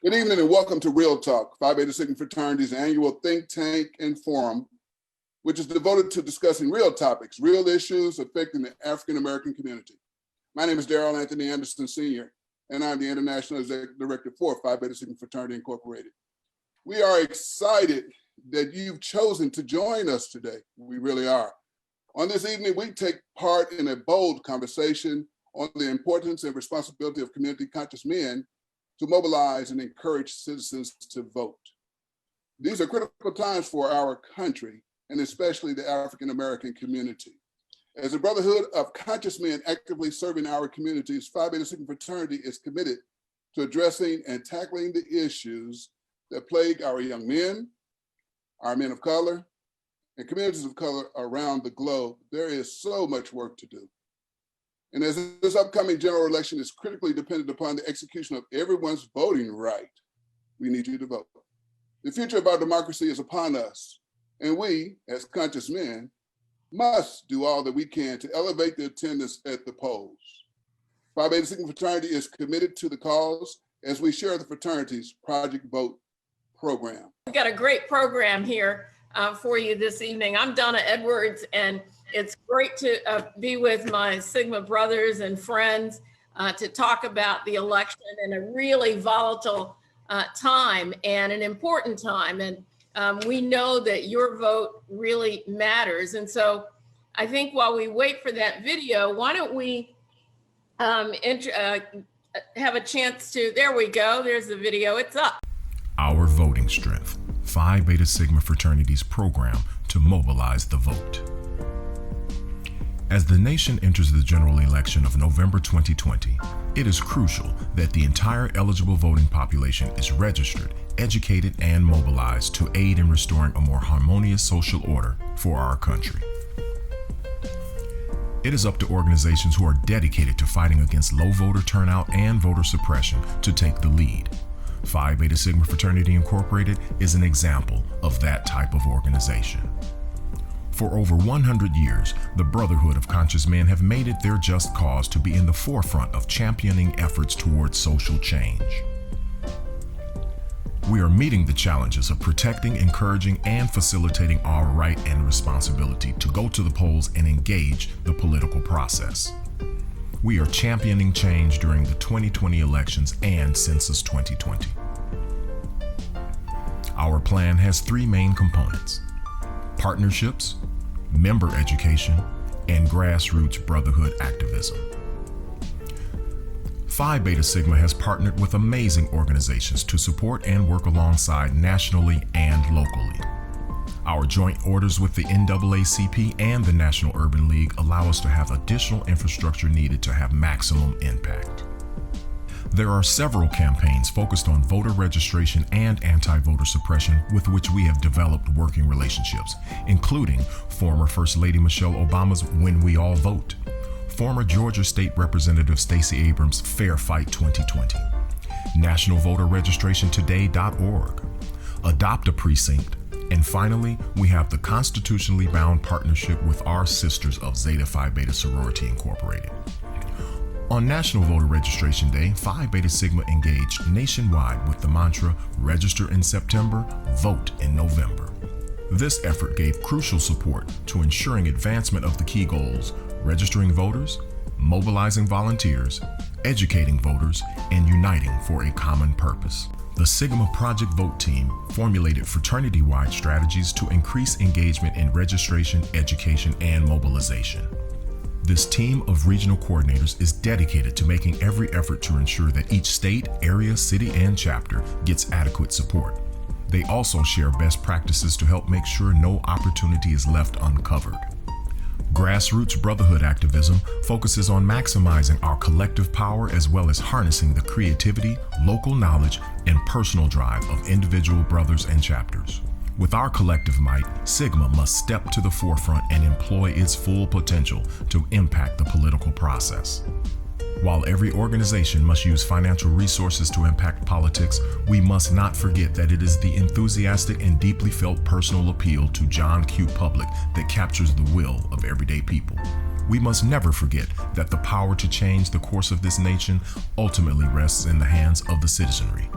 Good evening and welcome to Real Talk, Phi Beta Sigma Fraternity's annual think tank and forum, which is devoted to discussing real topics, real issues affecting the African American community. My name is Darrell Anthony Anderson Sr., and I'm the International Executive Director for Phi Beta Sigma Fraternity Incorporated. We are excited that you've chosen to join us today. We really are. On this evening, we take part in a bold conversation on the importance and responsibility of community conscious men to mobilize and encourage citizens to vote. These are critical times for our country, and especially the African American community. As a brotherhood of conscious men actively serving our communities, Phi Beta Sigma Fraternity is committed to addressing and tackling the issues that plague our young men, our men of color, and communities of color around the globe. There is so much work to do. And as this upcoming general election is critically dependent upon the execution of everyone's voting right, we need you to vote. The future of our democracy is upon us, and we, as conscious men, must do all that we can to elevate the attendance at the polls. Phi Beta Sigma Fraternity is committed to the cause as we share the fraternity's Project Vote program. We've got a great program here for you this evening. I'm Donna Edwards, and it's great to be with my Sigma brothers and friends to talk about the election in a really volatile time and an important time. And we know that your vote really matters. And so I think while we wait for that video, why don't we have a chance to, there we go, there's the video, it's up. Our voting strength, Phi Beta Sigma Fraternity's program to mobilize the vote. As the nation enters the general election of November 2020, it is crucial that the entire eligible voting population is registered, educated, and mobilized to aid in restoring a more harmonious social order for our country. It is up to organizations who are dedicated to fighting against low voter turnout and voter suppression to take the lead. Phi Beta Sigma Fraternity Incorporated is an example of that type of organization. For over 100 years, the Brotherhood of Conscious Men have made it their just cause to be in the forefront of championing efforts towards social change. We are meeting the challenges of protecting, encouraging, and facilitating our right and responsibility to go to the polls and engage the political process. We are championing change during the 2020 elections and Census 2020. Our plan has three main components: partnerships, member education, and grassroots brotherhood activism. Phi Beta Sigma has partnered with amazing organizations to support and work alongside nationally and locally. Our joint orders with the NAACP and the National Urban League allow us to have additional infrastructure needed to have maximum impact. There are several campaigns focused on voter registration and anti-voter suppression with which we have developed working relationships, including former First Lady Michelle Obama's When We All Vote, former Georgia State Representative Stacey Abrams' Fair Fight 2020, nationalvoterregistrationtoday.org, Adopt a Precinct, and finally, we have the constitutionally bound partnership with our sisters of Zeta Phi Beta Sorority Incorporated. On National Voter Registration Day, Phi Beta Sigma engaged nationwide with the mantra, "Register in September, vote in November." This effort gave crucial support to ensuring advancement of the key goals: registering voters, mobilizing volunteers, educating voters, and uniting for a common purpose. The Sigma Project Vote team formulated fraternity-wide strategies to increase engagement in registration, education, and mobilization. This team of regional coordinators is dedicated to making every effort to ensure that each state, area, city, and chapter gets adequate support. They also share best practices to help make sure no opportunity is left uncovered. Grassroots brotherhood activism focuses on maximizing our collective power as well as harnessing the creativity, local knowledge, and personal drive of individual brothers and chapters. With our collective might, Sigma must step to the forefront and employ its full potential to impact the political process. While every organization must use financial resources to impact politics, we must not forget that it is the enthusiastic and deeply felt personal appeal to John Q. Public that captures the will of everyday people. We must never forget that the power to change the course of this nation ultimately rests in the hands of the citizenry.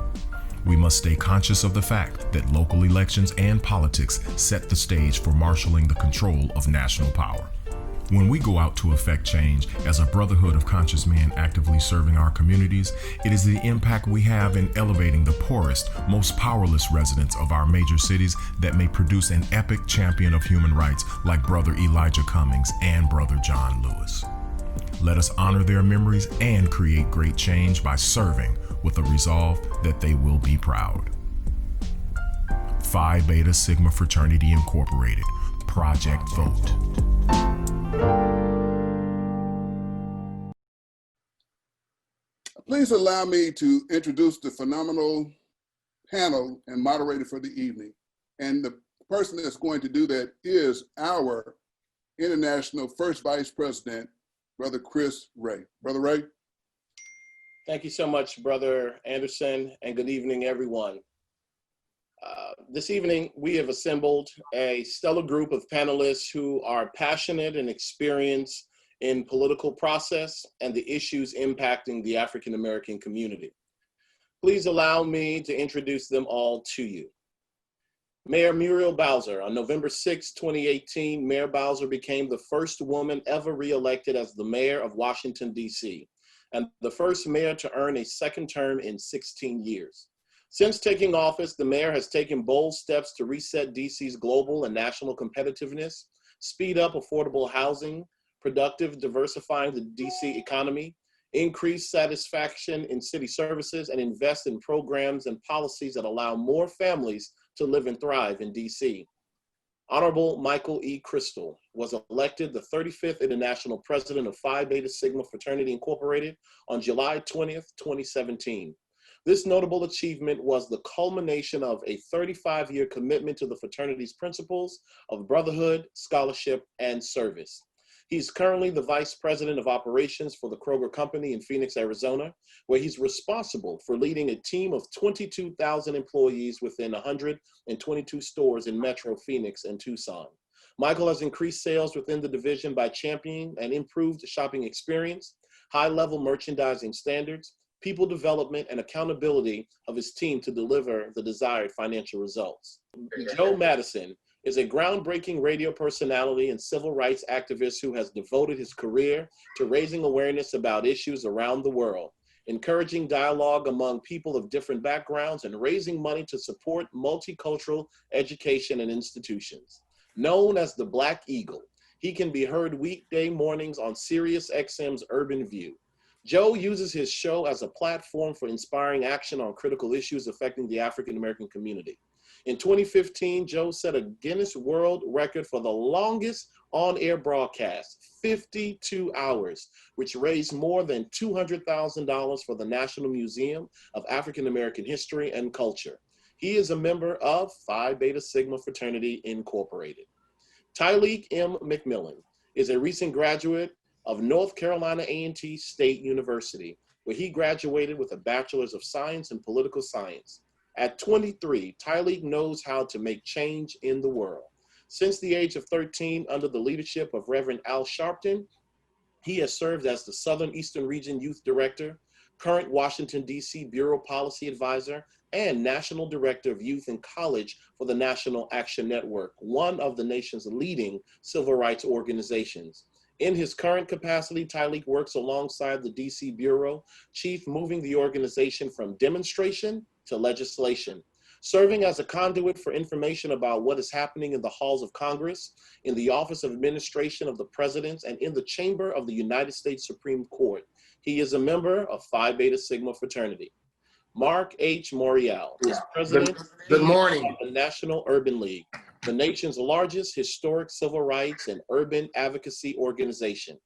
We must stay conscious of the fact that local elections and politics set the stage for marshaling the control of national power. When we go out to effect change as a brotherhood of conscious men actively serving our communities, it is the impact we have in elevating the poorest, most powerless residents of our major cities that may produce an epic champion of human rights like Brother Elijah Cummings and Brother John Lewis. Let us honor their memories and create great change by serving with a resolve that they will be proud. Phi Beta Sigma Fraternity Incorporated, Project Vote. Please allow me to introduce the phenomenal panel and moderator for the evening. And the person that's going to do that is our International First Vice President, Brother Chris Ray. Brother Ray. Thank you so much, Brother Anderson, and good evening, everyone. This evening, we have assembled a stellar group of panelists who are passionate and experienced in political process and the issues impacting the African American community. Please allow me to introduce them all to you. Mayor Muriel Bowser. On November 6, 2018, Mayor Bowser became the first woman ever re-elected as the mayor of Washington, D.C., and the first mayor to earn a second term in 16 years. Since taking office, the mayor has taken bold steps to reset D.C.'s global and national competitiveness, speed up affordable housing, diversifying the DC economy, increase satisfaction in city services, and invest in programs and policies that allow more families to live and thrive in DC. Honorable Michael E. Crystal was elected the 35th International President of Phi Beta Sigma Fraternity Incorporated on July 20th, 2017. This notable achievement was the culmination of a 35-year commitment to the fraternity's principles of brotherhood, scholarship, and service. He's currently the Vice President of Operations for the Kroger Company in Phoenix, Arizona, where he's responsible for leading a team of 22,000 employees within 122 stores in Metro Phoenix and Tucson. Michael has increased sales within the division by championing an improved shopping experience, high-level merchandising standards, people development, and accountability of his team to deliver the desired financial results. Joe Madison is a groundbreaking radio personality and civil rights activist who has devoted his career to raising awareness about issues around the world, encouraging dialogue among people of different backgrounds, and raising money to support multicultural education and institutions. Known as the Black Eagle, he can be heard weekday mornings on Sirius XM's Urban View. Joe uses his show as a platform for inspiring action on critical issues affecting the African American community. In 2015, Joe set a Guinness World Record for the longest on-air broadcast, 52 hours, which raised more than $200,000 for the National Museum of African American History and Culture. He is a member of Phi Beta Sigma Fraternity Incorporated. Tyleek M. McMillan is a recent graduate of North Carolina A&T State University, where he graduated with a Bachelor's of Science in Political Science. At 23, Tyleek knows how to make change in the world. Since the age of 13, under the leadership of Reverend Al Sharpton, he has served as the Southern Eastern Region Youth Director, current Washington, D.C. Bureau Policy Advisor, and National Director of Youth and College for the National Action Network, one of the nation's leading civil rights organizations. In his current capacity, Tyleek works alongside the D.C. Bureau Chief, moving the organization from demonstration to legislation, serving as a conduit for information about what is happening in the halls of Congress, in the Office of Administration of the President, and in the Chamber of the United States Supreme Court. He is a member of Phi Beta Sigma Fraternity. Mark H. Muriel is president Good morning. of the National Urban League, the nation's largest historic civil rights and urban advocacy organization.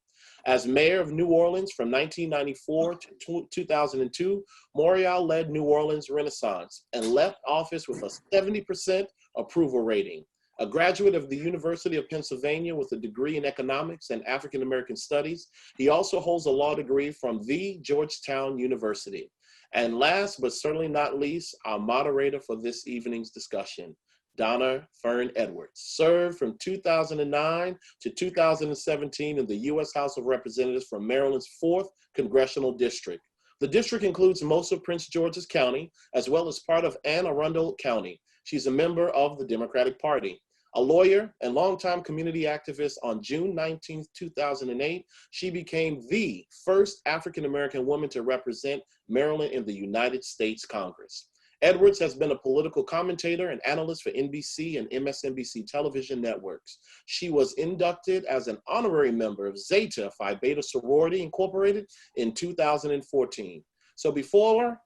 As mayor of New Orleans from 1994 to 2002, Muriel led New Orleans' Renaissance and left office with a 70% approval rating. A graduate of the University of Pennsylvania with a degree in economics and African American studies, he also holds a law degree from the Georgetown University. And last but certainly not least, our moderator for this evening's discussion, Donna Fern Edwards, served from 2009 to 2017 in the U.S. House of Representatives from Maryland's 4th Congressional District. The district includes most of Prince George's County, as well as part of Anne Arundel County. She's a member of the Democratic Party. A lawyer and longtime community activist, on June 19, 2008, she became the first African-American woman to represent Maryland in the United States Congress. Edwards has been a political commentator and analyst for NBC and MSNBC television networks. She was inducted as an honorary member of Zeta Phi Beta Sorority Incorporated in 2014. So before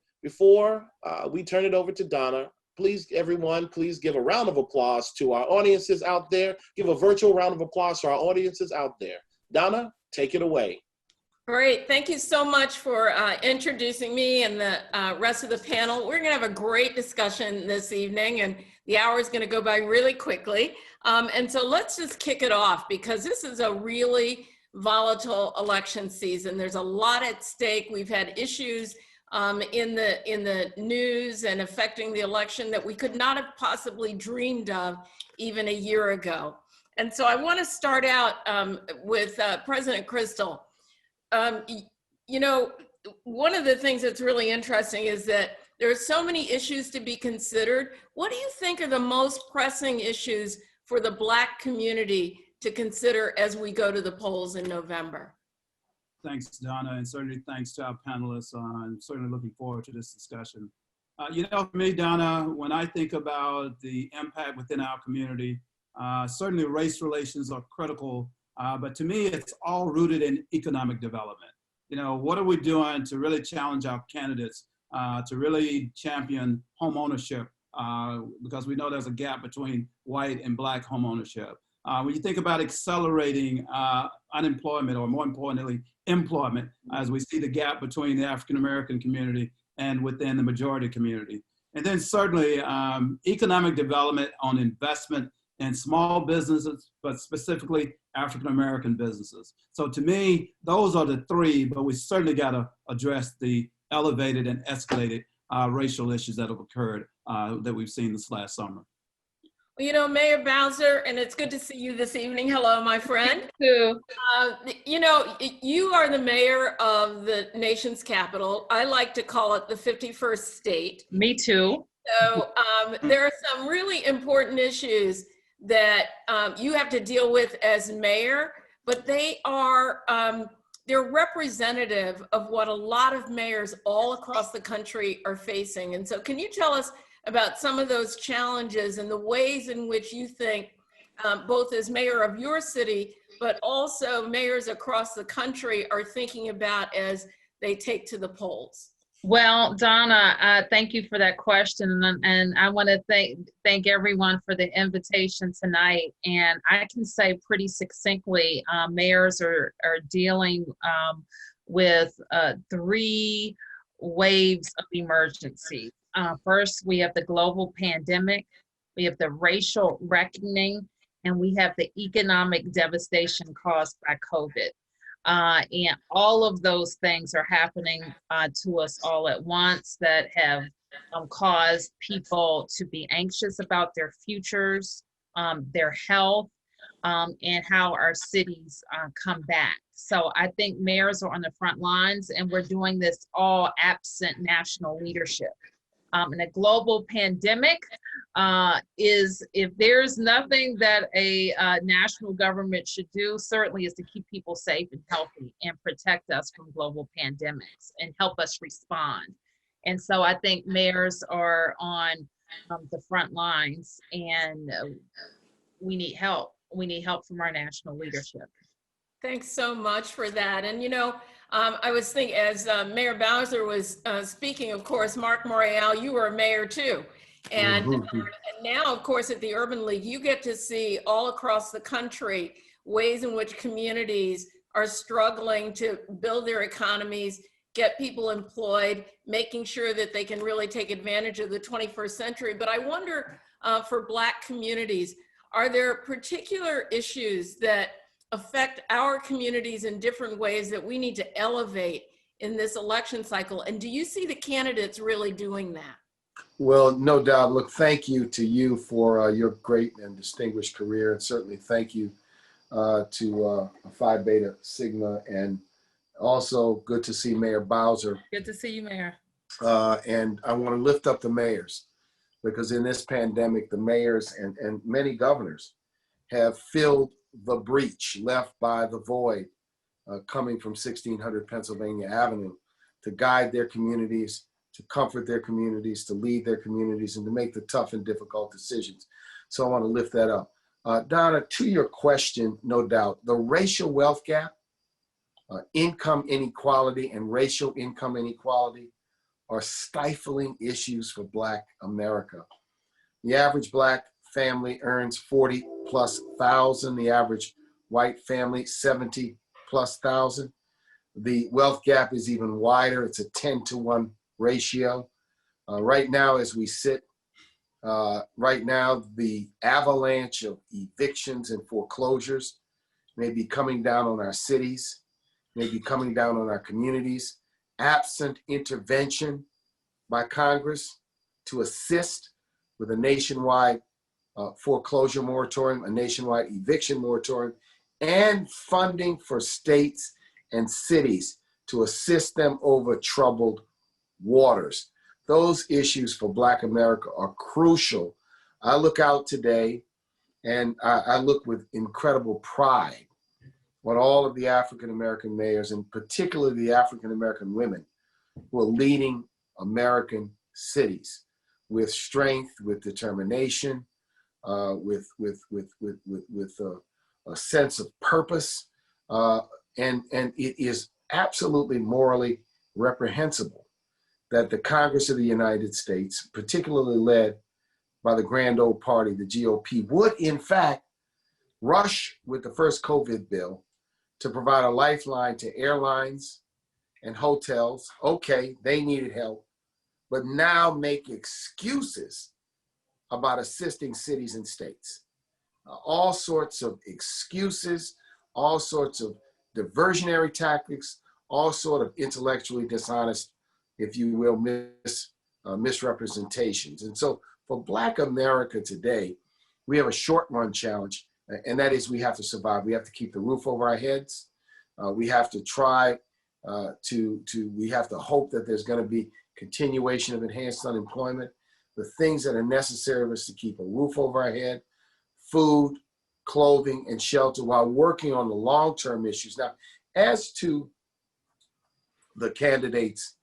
we turn it over to Donna, please, everyone, please give a round of applause to our audiences out there. Give a virtual round of applause to our audiences out there. Donna, take it away. Great. Thank you so much for introducing me and the rest of the panel. We're going to have a great discussion this evening, and the hour is going to go by really quickly. And so let's just kick it off, because this is a really volatile election season. There's a lot at stake. We've had issues in the news and affecting the election that we could not have possibly dreamed of even a year ago. And so I want to start out with President Crystal. You know, one of the things that's really interesting is that there are so many issues to be considered. What do you think are the most pressing issues for the Black community to consider as we go to the polls in November? Thanks, Donna, and certainly thanks to our panelists. I'm certainly looking forward to this discussion. You know, for me, Donna, when I think about the impact within our community, certainly race relations are critical. But to me, it's all rooted in economic development. You know, what are we doing to really challenge our candidates to really champion home ownership? Because we know there's a gap between white and Black home ownership. When you think about accelerating unemployment, or more importantly, employment, as we see the gap between the African-American community and within the majority community. And then certainly economic development on investment in small businesses, but specifically African-American businesses. So to me, those are the three, but we certainly got to address the elevated and escalated racial issues that have occurred that we've seen this last summer. Well, you know, Mayor Bowser, and it's good to see you this evening. Hello, my friend. You You know, you are the mayor of the nation's capital. I like to call it the 51st state. Me too. So there are some really important issues that you have to deal with as mayor, but they are, they're representative of what a lot of mayors all across the country are facing. And so can you tell us about some of those challenges and the ways in which you think, both as mayor of your city, but also mayors across the country are thinking about as they take to the polls? Well, Donna, thank you for that question. And I want to thank everyone for the invitation tonight. And I can say pretty succinctly, mayors are dealing with 3 waves of emergency. First, we have the global pandemic, we have the racial reckoning, and we have the economic devastation caused by COVID. And all of those things are happening to us all at once that have caused people to be anxious about their futures, their health, and how our cities come back. So I think mayors are on the front lines, and we're doing this all absent national leadership. And a global pandemic is, if there's nothing that a national government should do, certainly is to keep people safe and healthy and protect us from global pandemics and help us respond. And so I think mayors are on the front lines, and we need help. We need help from our national leadership. Thanks so much for that. And, you know, I was thinking, as Mayor Bowser was speaking, of course, Mark Muriel, you were a mayor too. And, and now, of course, at the Urban League, you get to see all across the country ways in which communities are struggling to build their economies, get people employed, making sure that they can really take advantage of the 21st century. But I wonder, for Black communities, are there particular issues that affect our communities in different ways that we need to elevate in this election cycle? And do you see the candidates really doing that? Well, no doubt. Look, thank you to you for your great and distinguished career. And certainly thank you to Phi Beta Sigma and Also, good to see Mayor Bowser. Good to see you, Mayor. And I want to lift up the mayors, because in this pandemic, the mayors and many governors have filled the breach left by the void coming from 1600 Pennsylvania Avenue to guide their communities, to comfort their communities, to lead their communities, and to make the tough and difficult decisions. So I want to lift that up. Donna, to your question, no doubt, the racial wealth gap, income inequality, and racial income inequality are stifling issues for Black America. The average Black family earns 40,000+. The average white family, 70,000+. The wealth gap is even wider. It's a 10-to-1 ratio. Right now, as we sit, right now, the avalanche of evictions and foreclosures may be coming down on our cities, may be coming down on our communities, absent intervention by Congress to assist with a nationwide foreclosure moratorium, a nationwide eviction moratorium, and funding for states and cities to assist them over troubled waters. Those issues for Black America are crucial. I look out today and I look with incredible pride on all of the African-American mayors, and particularly the African-American women who are leading American cities with strength, with determination, with a sense of purpose, and it is absolutely morally reprehensible that the Congress of the United States, particularly led by the grand old party, the GOP, would in fact rush with the first COVID bill to provide a lifeline to airlines and hotels. Okay, they needed help, but now make excuses about assisting cities and states. All sorts of excuses, all sorts of diversionary tactics, all sort of intellectually dishonest, if you will, misrepresentations. And so for Black America today, we have a short run challenge, and that is we have to survive. We have to keep the roof over our heads. We have to try we have to hope that there's going to be continuation of enhanced unemployment, the things that are necessary for us to keep a roof over our head, food, clothing, and shelter, while working on the long-term issues. Now, as to the candidates,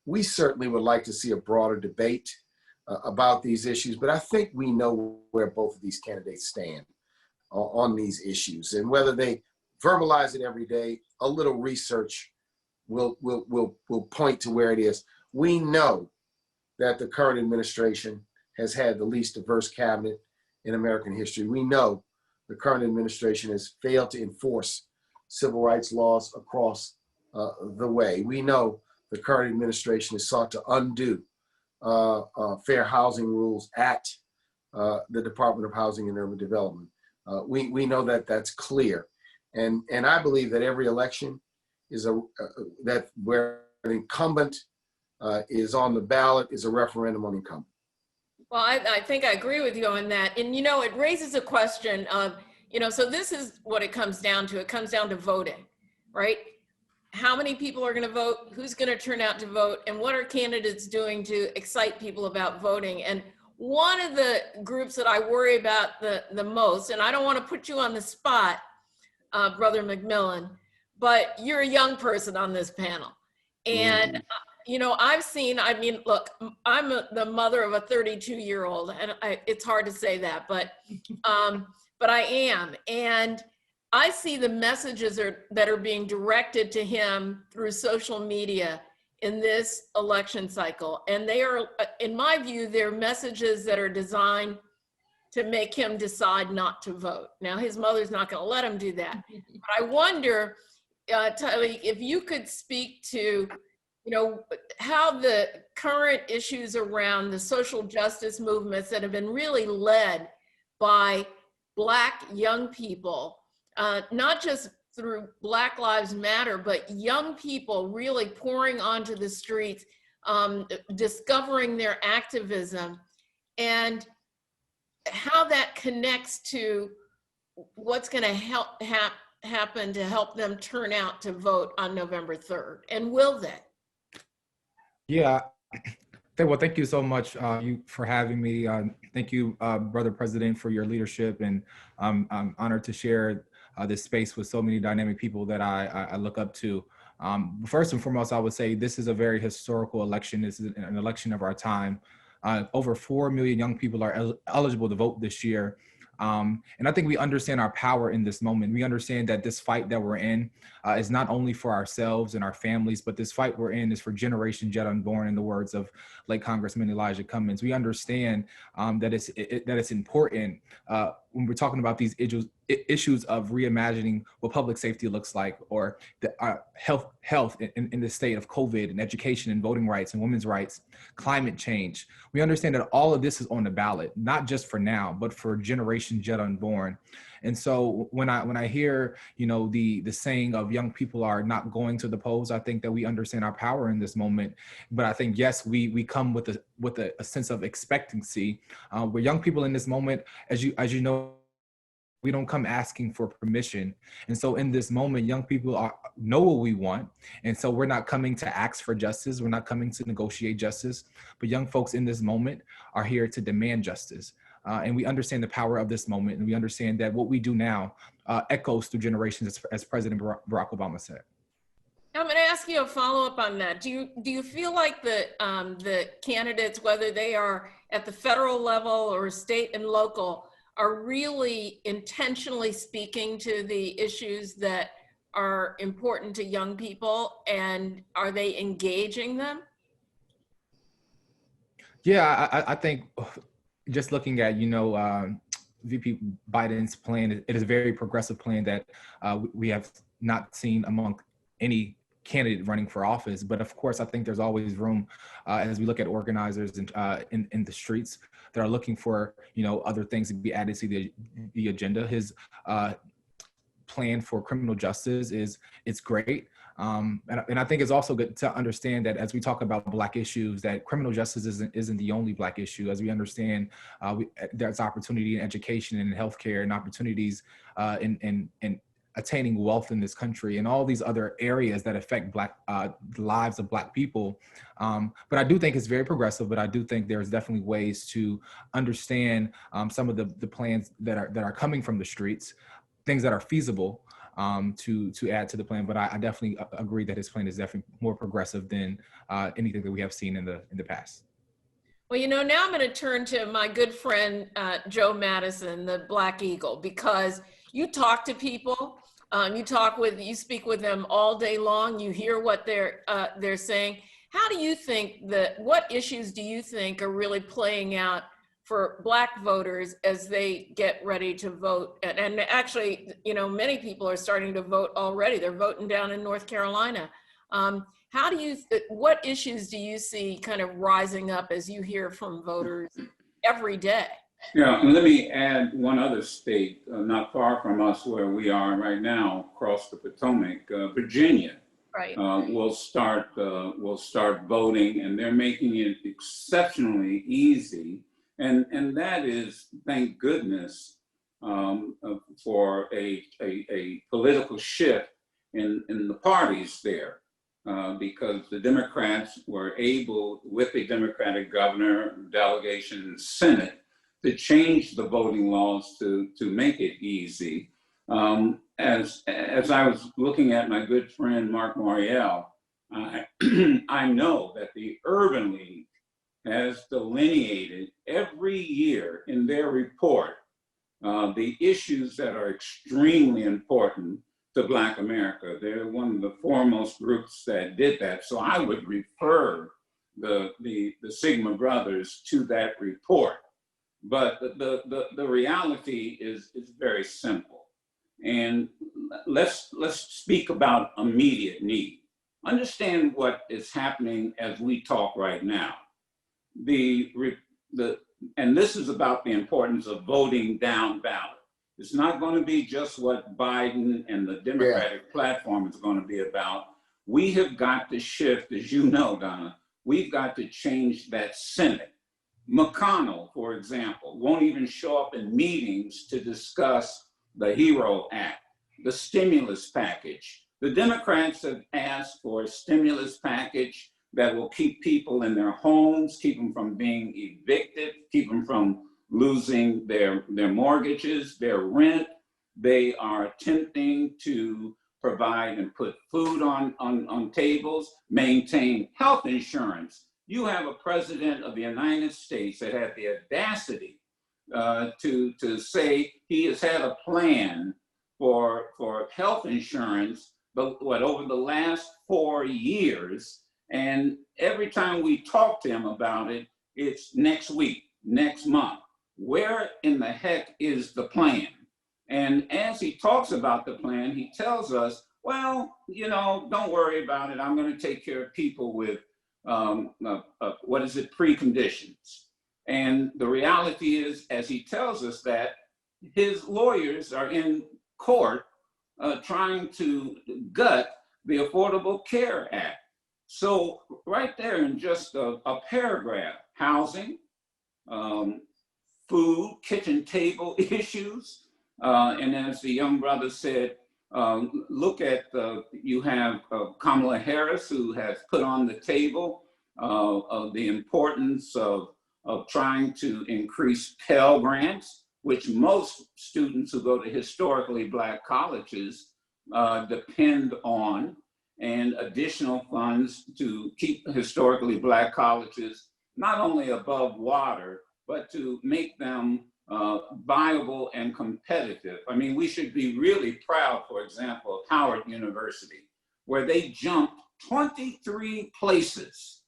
we certainly would like to see a broader debate about these issues, but I think we know where both of these candidates stand on these issues, and whether they verbalize it every day, a little research will point to where it is. We know that the current administration has had the least diverse cabinet in American history. We know the current administration has failed to enforce civil rights laws across the way. We know the current administration has sought to undo fair housing rules at the Department of Housing and Urban Development. We know that that's clear. And I believe that every election is that where an incumbent is on the ballot is a referendum on incumbent. Well, I think I agree with you on that. And, you know, it raises a question of, you know, so this is what it comes down to. It comes down to voting, right? How many people are going to vote? Who's going to turn out to vote? And what are candidates doing to excite people about voting? And one of the groups that I worry about the most, and I don't want to put you on the spot, Brother McMillan, but you're a young person on this panel. And, you know, I mean, look, I'm the mother of a 32-year-old, and it's hard to say that, but I am. And I see the messages that are being directed to him through social media in this election cycle. And they are, in my view, they're messages that are designed to make him decide not to vote. Now, his mother's not going to let him do that. But I wonder, Tyler, if you could speak to, you know, how the current issues around the social justice movements that have been really led by Black young people, not just through Black Lives Matter, but young people really pouring onto the streets, discovering their activism, and how that connects to what's going to happen to help them turn out to vote on November 3rd? And will they? Yeah. Well, thank you so much for having me. Thank you, Brother President, for your leadership. And I'm honored to share this space with so many dynamic people that I look up to. First and foremost, I would say this is a very historical election. This is an election of our time. Over 4 million young people are eligible to vote this year. And I think we understand our power in this moment. We understand that this fight that we're in is not only for ourselves and our families, but this fight we're in is for generations yet unborn, in the words of late Congressman Elijah Cummings. We understand that it's important when we're talking about these issues of reimagining what public safety looks like, or the health in the state of COVID, and education and voting rights and women's rights, climate change. We understand that all of this is on the ballot, not just for now, but for generations yet unborn. And so when I hear, the saying of young people are not going to the polls, I think that we understand our power in this moment. But I think, yes, we come with a sense of expectancy. Where young people in this moment, as you know, we don't come asking for permission. And so in this moment, young people know what we want. And so we're not coming to ask for justice. We're not coming to negotiate justice. But young folks in this moment are here to demand justice. And we understand the power of this moment. And we understand that what we do now echoes through generations, as President Barack Obama said. I'm going to ask you a follow-up on that. Do you feel like the candidates, whether they are at the federal level or state and local, are really intentionally speaking to the issues that are important to young people, and are they engaging them? Yeah, I think just looking at, VP Biden's plan, it is a very progressive plan that we have not seen among any candidate running for office. But of course, I think there's always room as we look at organizers in the streets that are looking for, other things to be added to the agenda. His plan for criminal justice it's great. And I think it's also good to understand that as we talk about Black issues, that criminal justice isn't the only Black issue. As we understand, there's opportunity in education and in healthcare, and opportunities in attaining wealth in this country, and all these other areas that affect the lives of Black people. But I do think it's very progressive, but I do think there's definitely ways to understand some of the plans that are coming from the streets, things that are feasible to add to the plan. But I definitely agree that his plan is definitely more progressive than anything that we have seen in the past. Well, now I'm going to turn to my good friend, Joe Madison, the Black Eagle, because you talk to people, you speak with them all day long. You hear what they're saying. How do you think what issues do you think are really playing out for Black voters as they get ready to vote? And actually, many people are starting to vote already. They're voting down in North Carolina. What issues do you see kind of rising up as you hear from voters every day? Yeah, and let me add one other state not far from us where we are right now, across the Potomac, Virginia. Right. Will start voting, and they're making it exceptionally easy. And that is, thank goodness, for a political shift in the parties there, because the Democrats were able, with a Democratic governor, delegation, and Senate, to change the voting laws to make it easy. As I was looking at my good friend Mark Muriel, I know that the Urban League has delineated every year in their report the issues that are extremely important to Black America. They're one of the foremost groups that did that. So I would refer the Sigma brothers to that report. But the reality is very simple. And let's speak about immediate need. Understand what is happening as we talk right now. And this is about the importance of voting down ballot. It's not going to be just what Biden and the Democratic platform is going to be about. We have got to shift, as you know, Donna, we've got to change that Senate. McConnell, for example, won't even show up in meetings to discuss the HERO Act. the stimulus package. The Democrats have asked for a stimulus package that will keep people in their homes, keep them from being evicted, keep them from losing their mortgages, their rent. They are attempting to provide and put food on tables, maintain health insurance. You have a president of the United States that had the audacity to say he has had a plan for health insurance, but over the last 4 years, and every time we talk to him about it, it's next week, next month. Where in the heck is the plan? And as he talks about the plan, he tells us, well, you know, don't worry about it. I'm going to take care of people with, preconditions. And the reality is, as he tells us that, his lawyers are in court trying to gut the Affordable Care Act. So right there in just a paragraph, housing, food, kitchen table issues, and as the young brother said, look at, you have Kamala Harris, who has put on the table the importance of trying to increase Pell Grants, which most students who go to historically Black colleges depend on, and additional funds to keep historically Black colleges not only above water, but to make them viable and competitive. I mean, we should be really proud, for example, of Howard University, where they jumped 23 places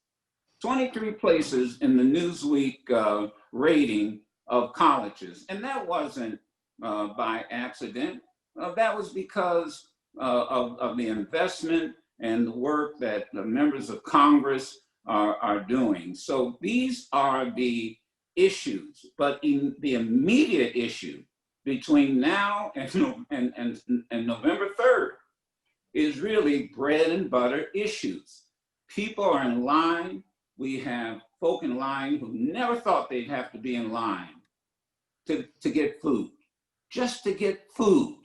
in the Newsweek rating of colleges. And that wasn't by accident. That was because of the investment and the work that the members of Congress are doing. So these are the issues, but in the immediate issue between now and November 3rd is really bread and butter issues. People are in line. We have folk in line who never thought they'd have to be in line to get food, just to get food.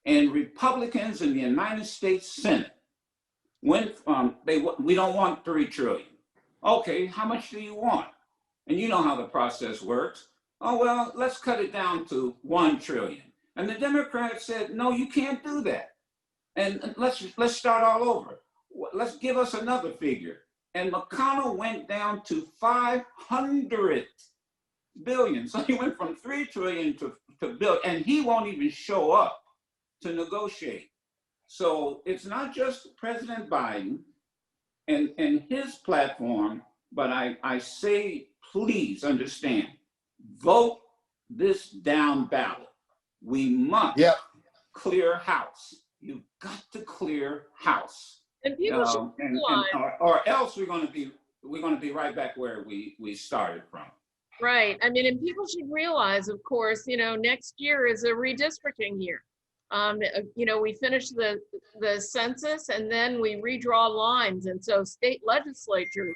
And Republicans in the United States Senate went from, we don't want 3 trillion. Okay, how much do you want? And you know how the process works. Oh, well, let's cut it down to 1 trillion. And the Democrats said, no, you can't do that. And let's start all over. Let's give us another figure. And McConnell went down to 500 billion. So he went from 3 trillion to billion, and he won't even show up to negotiate. So it's not just President Biden and his platform, but I say, please understand, vote this down ballot. We must clear house. You've got to clear house. And people should realize, or else we're going to be right back where we started from. right. I mean, and people should realize, of course, you know, next year is a redistricting year. You know, we finish the census and then we redraw lines, and so state legislative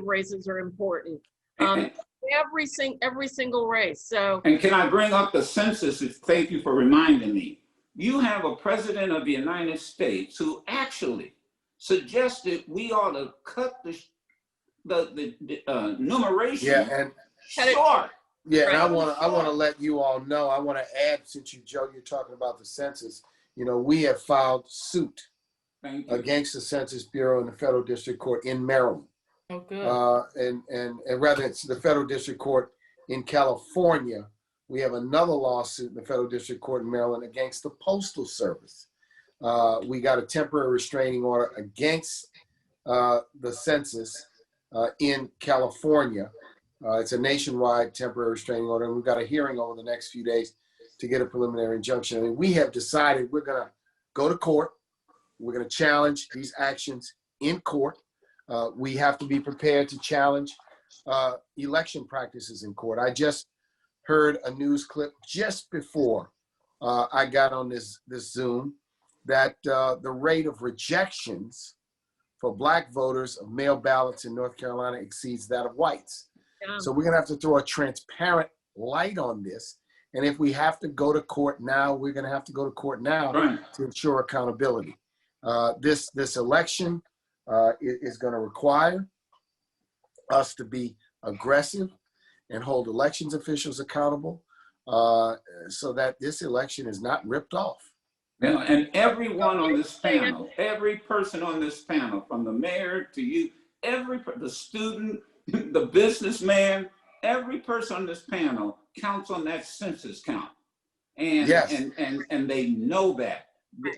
races are important. Every single race. So. And can I bring up the census? Thank you for reminding me. You have a president of the United States who actually suggested we ought to cut the numeration short. Yeah, and I want to let you all know, I want to add, since you're talking about the census, you know, we have filed suit against the Census Bureau in the Federal District Court in Maryland. Oh, good. And rather, it's the Federal District Court in California. We have another lawsuit in the Federal District Court in Maryland against the Postal Service. We got a temporary restraining order against the census in California. It's a nationwide temporary restraining order, and we've got a hearing over the next few days to get a preliminary injunction. I mean, we have decided we're going to go to court. We're going to challenge these actions in court. We have to be prepared to challenge election practices in court. I just heard a news clip just before I got on this Zoom that the rate of rejections for Black voters of mail ballots in North Carolina exceeds that of whites. Yeah. So we're gonna have to throw a transparent light on this And if we have to go to court now, we're going to have to go to court now Right. to ensure accountability. This election is going to require us to be aggressive and hold elections officials accountable so that this election is not ripped off. And everyone on this panel, every person on this panel, from the mayor to you, the student, the businessman, every person on this panel counts on that census count. And, Yes. and they know that.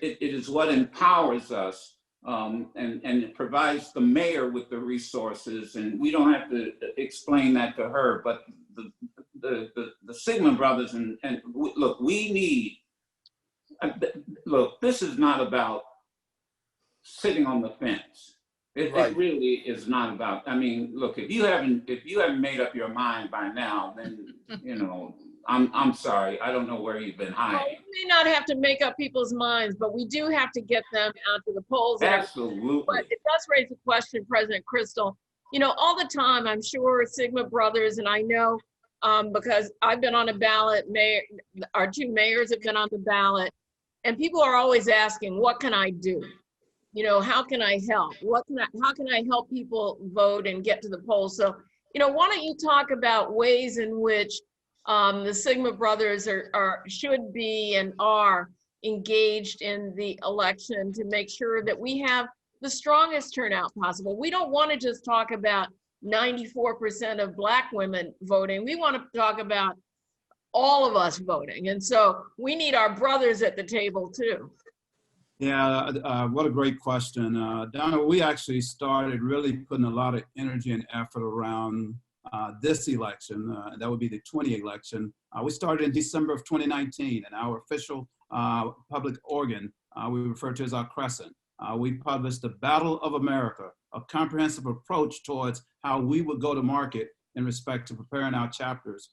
It is what empowers us, and it provides the mayor with the resources, and we don't have to explain that to her, but the Sigma brothers, and look, we need, look, this is not about sitting on the fence. It really is not about, I mean, look, if you haven't made up your mind by now, then, you know, I'm sorry, I don't know where you've been hiding. Well, we may not have to make up people's minds, but we do have to get them out to the polls. Absolutely. But it does raise a question, President Crystal. You know, all the time, I'm sure Sigma brothers, and I know because I've been on a ballot, our two mayors have been on the ballot, and people are always asking, what can I do? You know, how can I help? How can I help people vote and get to the polls? So, you know, why don't you talk about ways in which the Sigma brothers should be and are engaged in the election to make sure that we have the strongest turnout possible. We don't want to just talk about 94% of Black women voting. We want to talk about all of us voting. And so we need our brothers at the table too. Yeah, what a great question. Donna, we actually started really putting a lot of energy and effort around this election. That would be the 2020 election. We started in December of 2019, and our official public organ, we refer to as our crescent. We published the Battle of America, a comprehensive approach towards how we would go to market in respect to preparing our chapters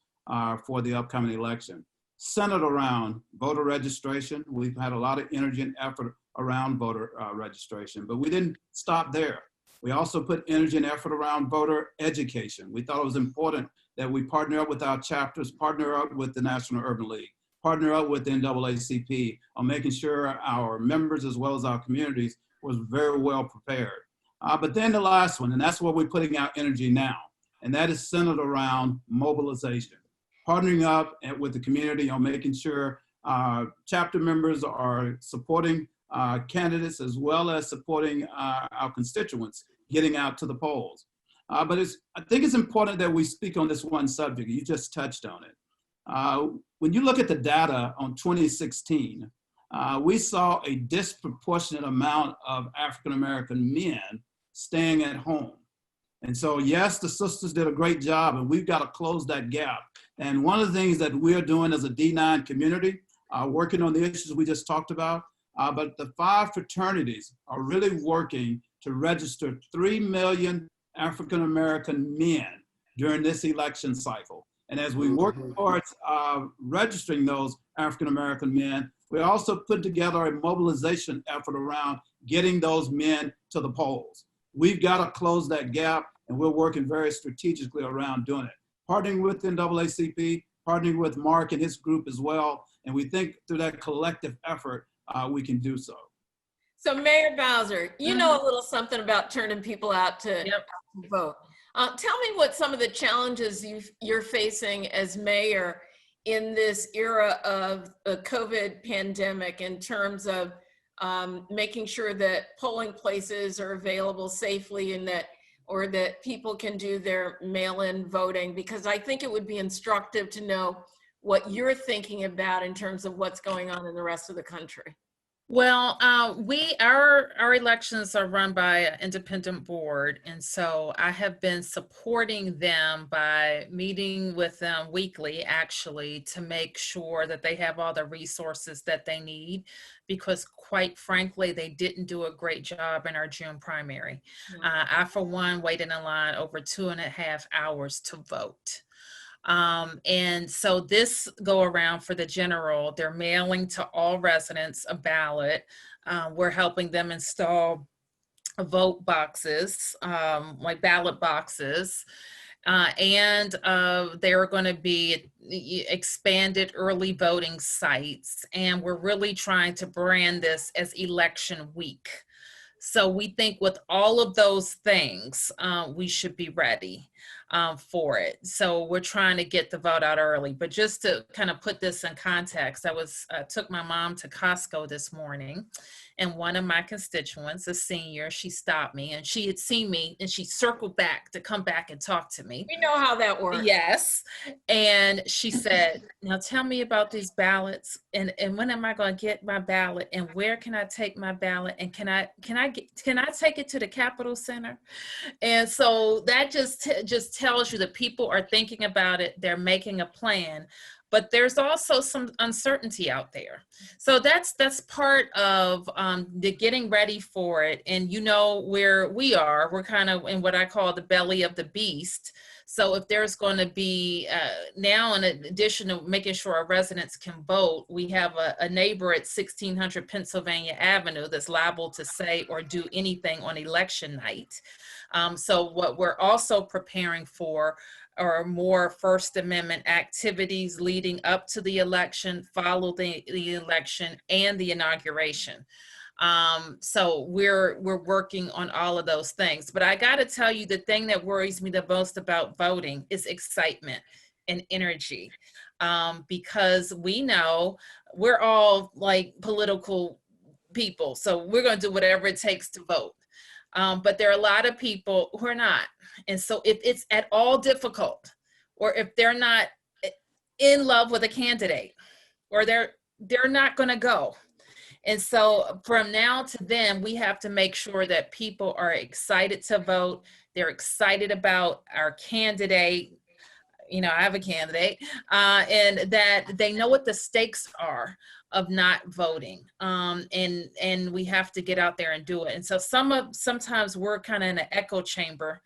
for the upcoming election. Centered around voter registration. We've had a lot of energy and effort around voter registration, but we didn't stop there. We also put energy and effort around voter education. We thought it was important that we partner up with our chapters, partner up with the National Urban League, partner up with the NAACP on making sure our members as well as our communities was very well prepared. But then the last one, and that's where we're putting our energy now, and that is centered around mobilization. Partnering up with the community on making sure chapter members are supporting candidates as well as supporting our constituents getting out to the polls. But I think it's important that we speak on this one subject. You just touched on it. When you look at the data on 2016, we saw a disproportionate amount of African-American men staying at home. And so, yes, the sisters did a great job, and we've got to close that gap. And one of the things that we're doing as a D9 community, working on the issues we just talked about, but the 5 fraternities are really working to register 3 million African-American men during this election cycle. And as we work towards registering those African-American men, we also put together a mobilization effort around getting those men to the polls. We've got to close that gap, and we're working very strategically around doing it. Partnering with NAACP, partnering with Mark and his group as well, and we think through that collective effort, we can do so. So Mayor Bowser, you know a little something about turning people out to vote. Tell me what some of the challenges you're facing as mayor in this era of the COVID pandemic in terms of making sure that polling places are available safely and that people can do their mail-in voting, because I think it would be instructive to know what you're thinking about in terms of what's going on in the rest of the country. Well, our elections are run by an independent board, and so I have been supporting them by meeting with them weekly, actually, to make sure that they have all the resources that they need, because quite frankly, they didn't do a great job in our June primary. I, for one, waited in line over 2.5 hours to vote. And so this go around for the general, they're mailing to all residents a ballot. We're helping them install vote boxes, like ballot boxes. And there are going to be expanded early voting sites. And we're really trying to brand this as election week. So we think with all of those things, we should be ready for it. So we're trying to get the vote out early. But just to kind of put this in context, I took my mom to Costco this morning, and one of my constituents, a senior, she stopped me, and she had seen me, and she circled back to come back and talk to me. We know how that works. Yes. And she said, now tell me about these ballots, and when am I going to get my ballot, and where can I take my ballot, and can I take it to the Capitol Center? And so that just tells you that people are thinking about it, they're making a plan. But there's also some uncertainty out there. So that's part of the getting ready for it. And you know where we are, we're kind of in what I call the belly of the beast. So if there's going to be now, in addition to making sure our residents can vote, we have a neighbor at 1600 Pennsylvania Avenue that's liable to say or do anything on election night. So what we're also preparing for are more First Amendment activities leading up to the election, follow the election, and the inauguration. So we're working on all of those things. But I got to tell you, the thing that worries me the most about voting is excitement and energy, because we know we're all like political people, so we're going to do whatever it takes to vote. But there are a lot of people who are not. And so if it's at all difficult, or if they're not in love with a candidate, or they're not going to go. And so from now to then, we have to make sure that people are excited to vote. They're excited about our candidate. You know, I have a candidate, and that they know what the stakes are of not voting, and we have to get out there and do it. And so sometimes we're kind of in an echo chamber,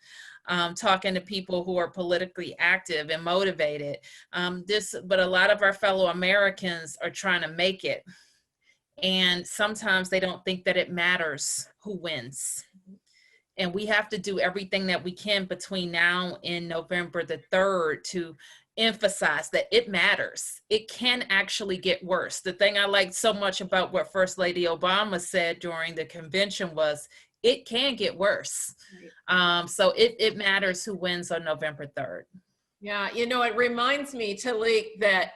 talking to people who are politically active and motivated. But a lot of our fellow Americans are trying to make it, and sometimes they don't think that it matters who wins. And we have to do everything that we can between now and November the 3rd to emphasize that it matters. It can actually get worse. The thing I liked so much about what First Lady Obama said during the convention was, it can get worse. So it matters who wins on November 3rd. Yeah, you know, it reminds me, Talik, that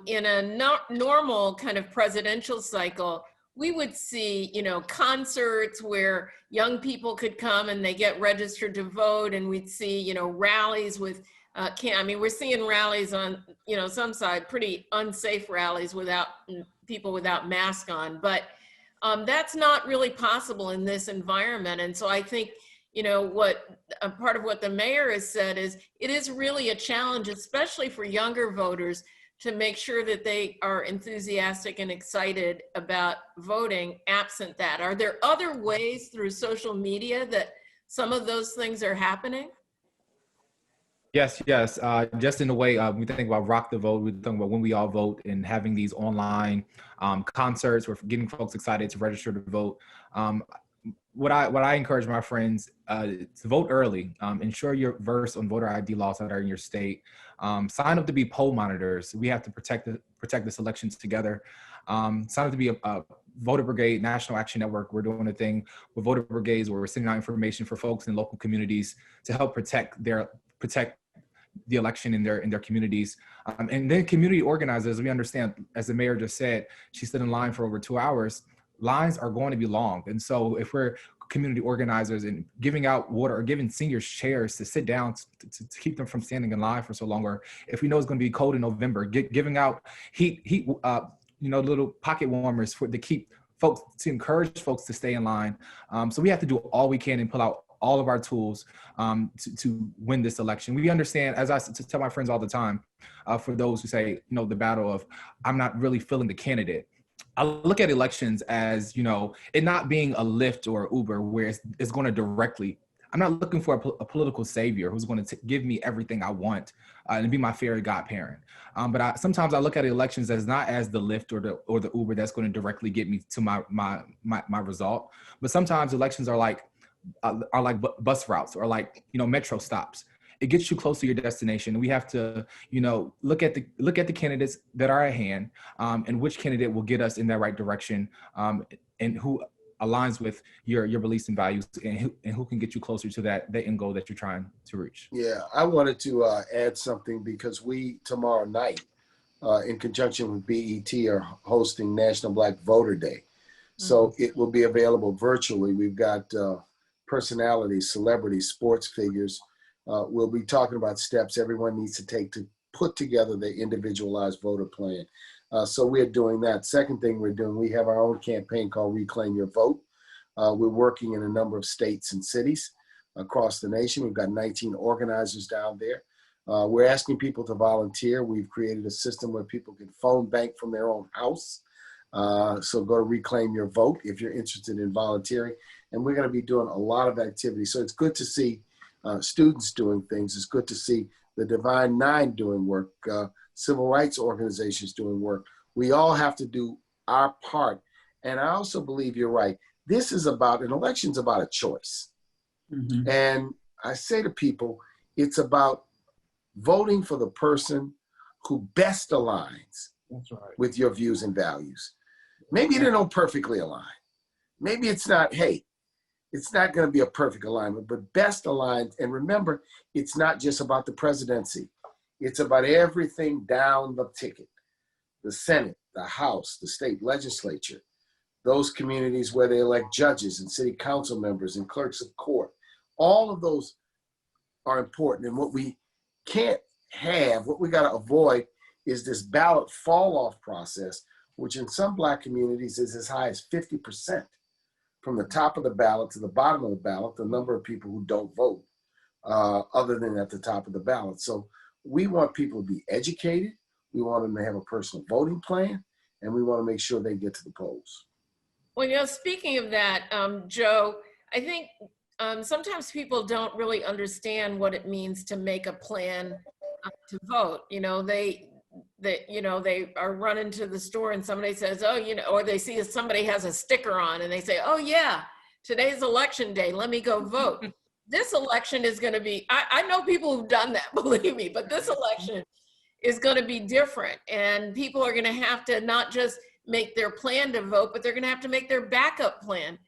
in a normal kind of presidential cycle, we would see, you know, concerts where young people could come and they get registered to vote, and we'd see, you know, rallies with, I mean, we're seeing rallies on, you know, some side, pretty unsafe rallies without people without masks on, but that's not really possible in this environment. And so I think, you know, what part of what the mayor has said is, it is really a challenge, especially for younger voters, to make sure that they are enthusiastic and excited about voting. Absent that, are there other ways through social media that some of those things are happening? Yes. Just in a way, we think about Rock the Vote, we think about When We All Vote, and having these online concerts, we're getting folks excited to register to vote. What I encourage my friends to vote early. Ensure you're versed on voter ID laws that are in your state. Sign up to be poll monitors. We have to protect this elections together. Sign up to be a Voter Brigade, National Action Network. We're doing a thing with voter brigades where we're sending out information for folks in local communities to help protect the election in their communities. And then community organizers, we understand, as the mayor just said, she stood in line for over 2 hours. Lines are going to be long. And so if we're community organizers and giving out water or giving seniors chairs to sit down to keep them from standing in line for so long, or if we know it's going to be cold in November, giving out heat, little pocket warmers to keep folks, to encourage folks to stay in line. So we have to do all we can and pull out all of our tools to win this election. We understand, as I tell my friends all the time, for those who say, you know, the battle of, I'm not really feeling the candidate. I look at elections as, you know, it not being a Lyft or Uber where it's going to directly, I'm not looking for a political savior who's going to give me everything I want and be my fairy godparent. But sometimes I look at elections as not as the Lyft or the Uber that's going to directly get me to my result. But sometimes elections are like bus routes or like, you know, metro stops. it gets you close to your destination. We have to, look at the candidates that are at hand, and which candidate will get us in that right direction, and who aligns with your beliefs and values, and who can get you closer to that end goal that you're trying to reach. Yeah, I wanted to add something, because we tomorrow night, in conjunction with BET, are hosting National Black Voter Day. So it will be available virtually. We've got personalities, celebrities, sports figures. We'll be talking about steps everyone needs to take to put together their individualized voter plan. So we're doing that. Second thing we're doing, we have our own campaign called Reclaim Your Vote. We're working in a number of states and cities across the nation. We've got 19 organizers down there. We're asking people to volunteer. We've created a system where people can phone bank from their own house. So go to Reclaim Your Vote if you're interested in volunteering. And we're going to be doing a lot of activity. So it's good to see students doing things. It's good to see the Divine Nine doing work, civil rights organizations doing work. We all have to do our part. And I also believe you're right. This is about, an election's about a choice. Mm-hmm. And I say to people, it's about voting for the person who best aligns with your views and values. Maybe they don't perfectly align. Maybe it's not, hey, it's not going to be a perfect alignment, but best aligned. And remember, it's not just about the presidency. It's about everything down the ticket. The Senate, the House, the state legislature, those communities where they elect judges and city council members and clerks of court. All of those are important. And what we can't have, what we got to avoid, is this ballot fall off process, which in some Black communities is as high as 50%. From the top of the ballot to the bottom of the ballot, the number of people who don't vote, other than at the top of the ballot. So we want people to be educated. We want them to have a personal voting plan, and we want to make sure they get to the polls. Well, speaking of that, Joe, I think sometimes people don't really understand what it means to make a plan to vote. They are running to the store and somebody says, or they see somebody has a sticker on and they say, oh yeah, today's election day, let me go vote. This election is going to be, I know people who've done that, believe me, but this election is going to be different. And people are going to have to not just make their plan to vote, but they're going to have to make their backup plan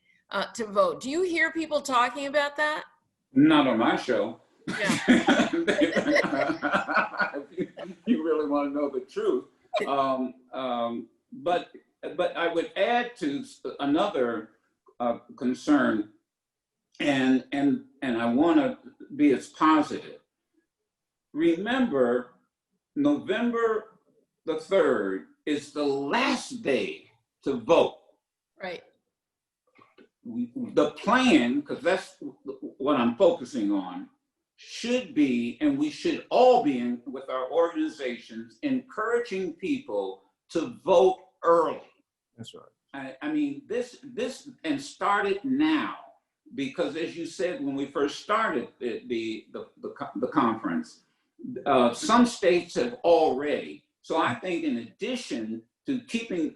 to vote. Do you hear people talking about that? Not on my show. Yeah. You really want to know the truth. But I would add to another concern, and I want to be as positive. Remember, November the 3rd is the last day to vote. Right. The plan, because that's what I'm focusing on, should be, and we should all be in with our organizations, encouraging people to vote early. That's right. I mean, this, and start it now, because as you said when we first started the conference, some states have already. So I think in addition to keeping,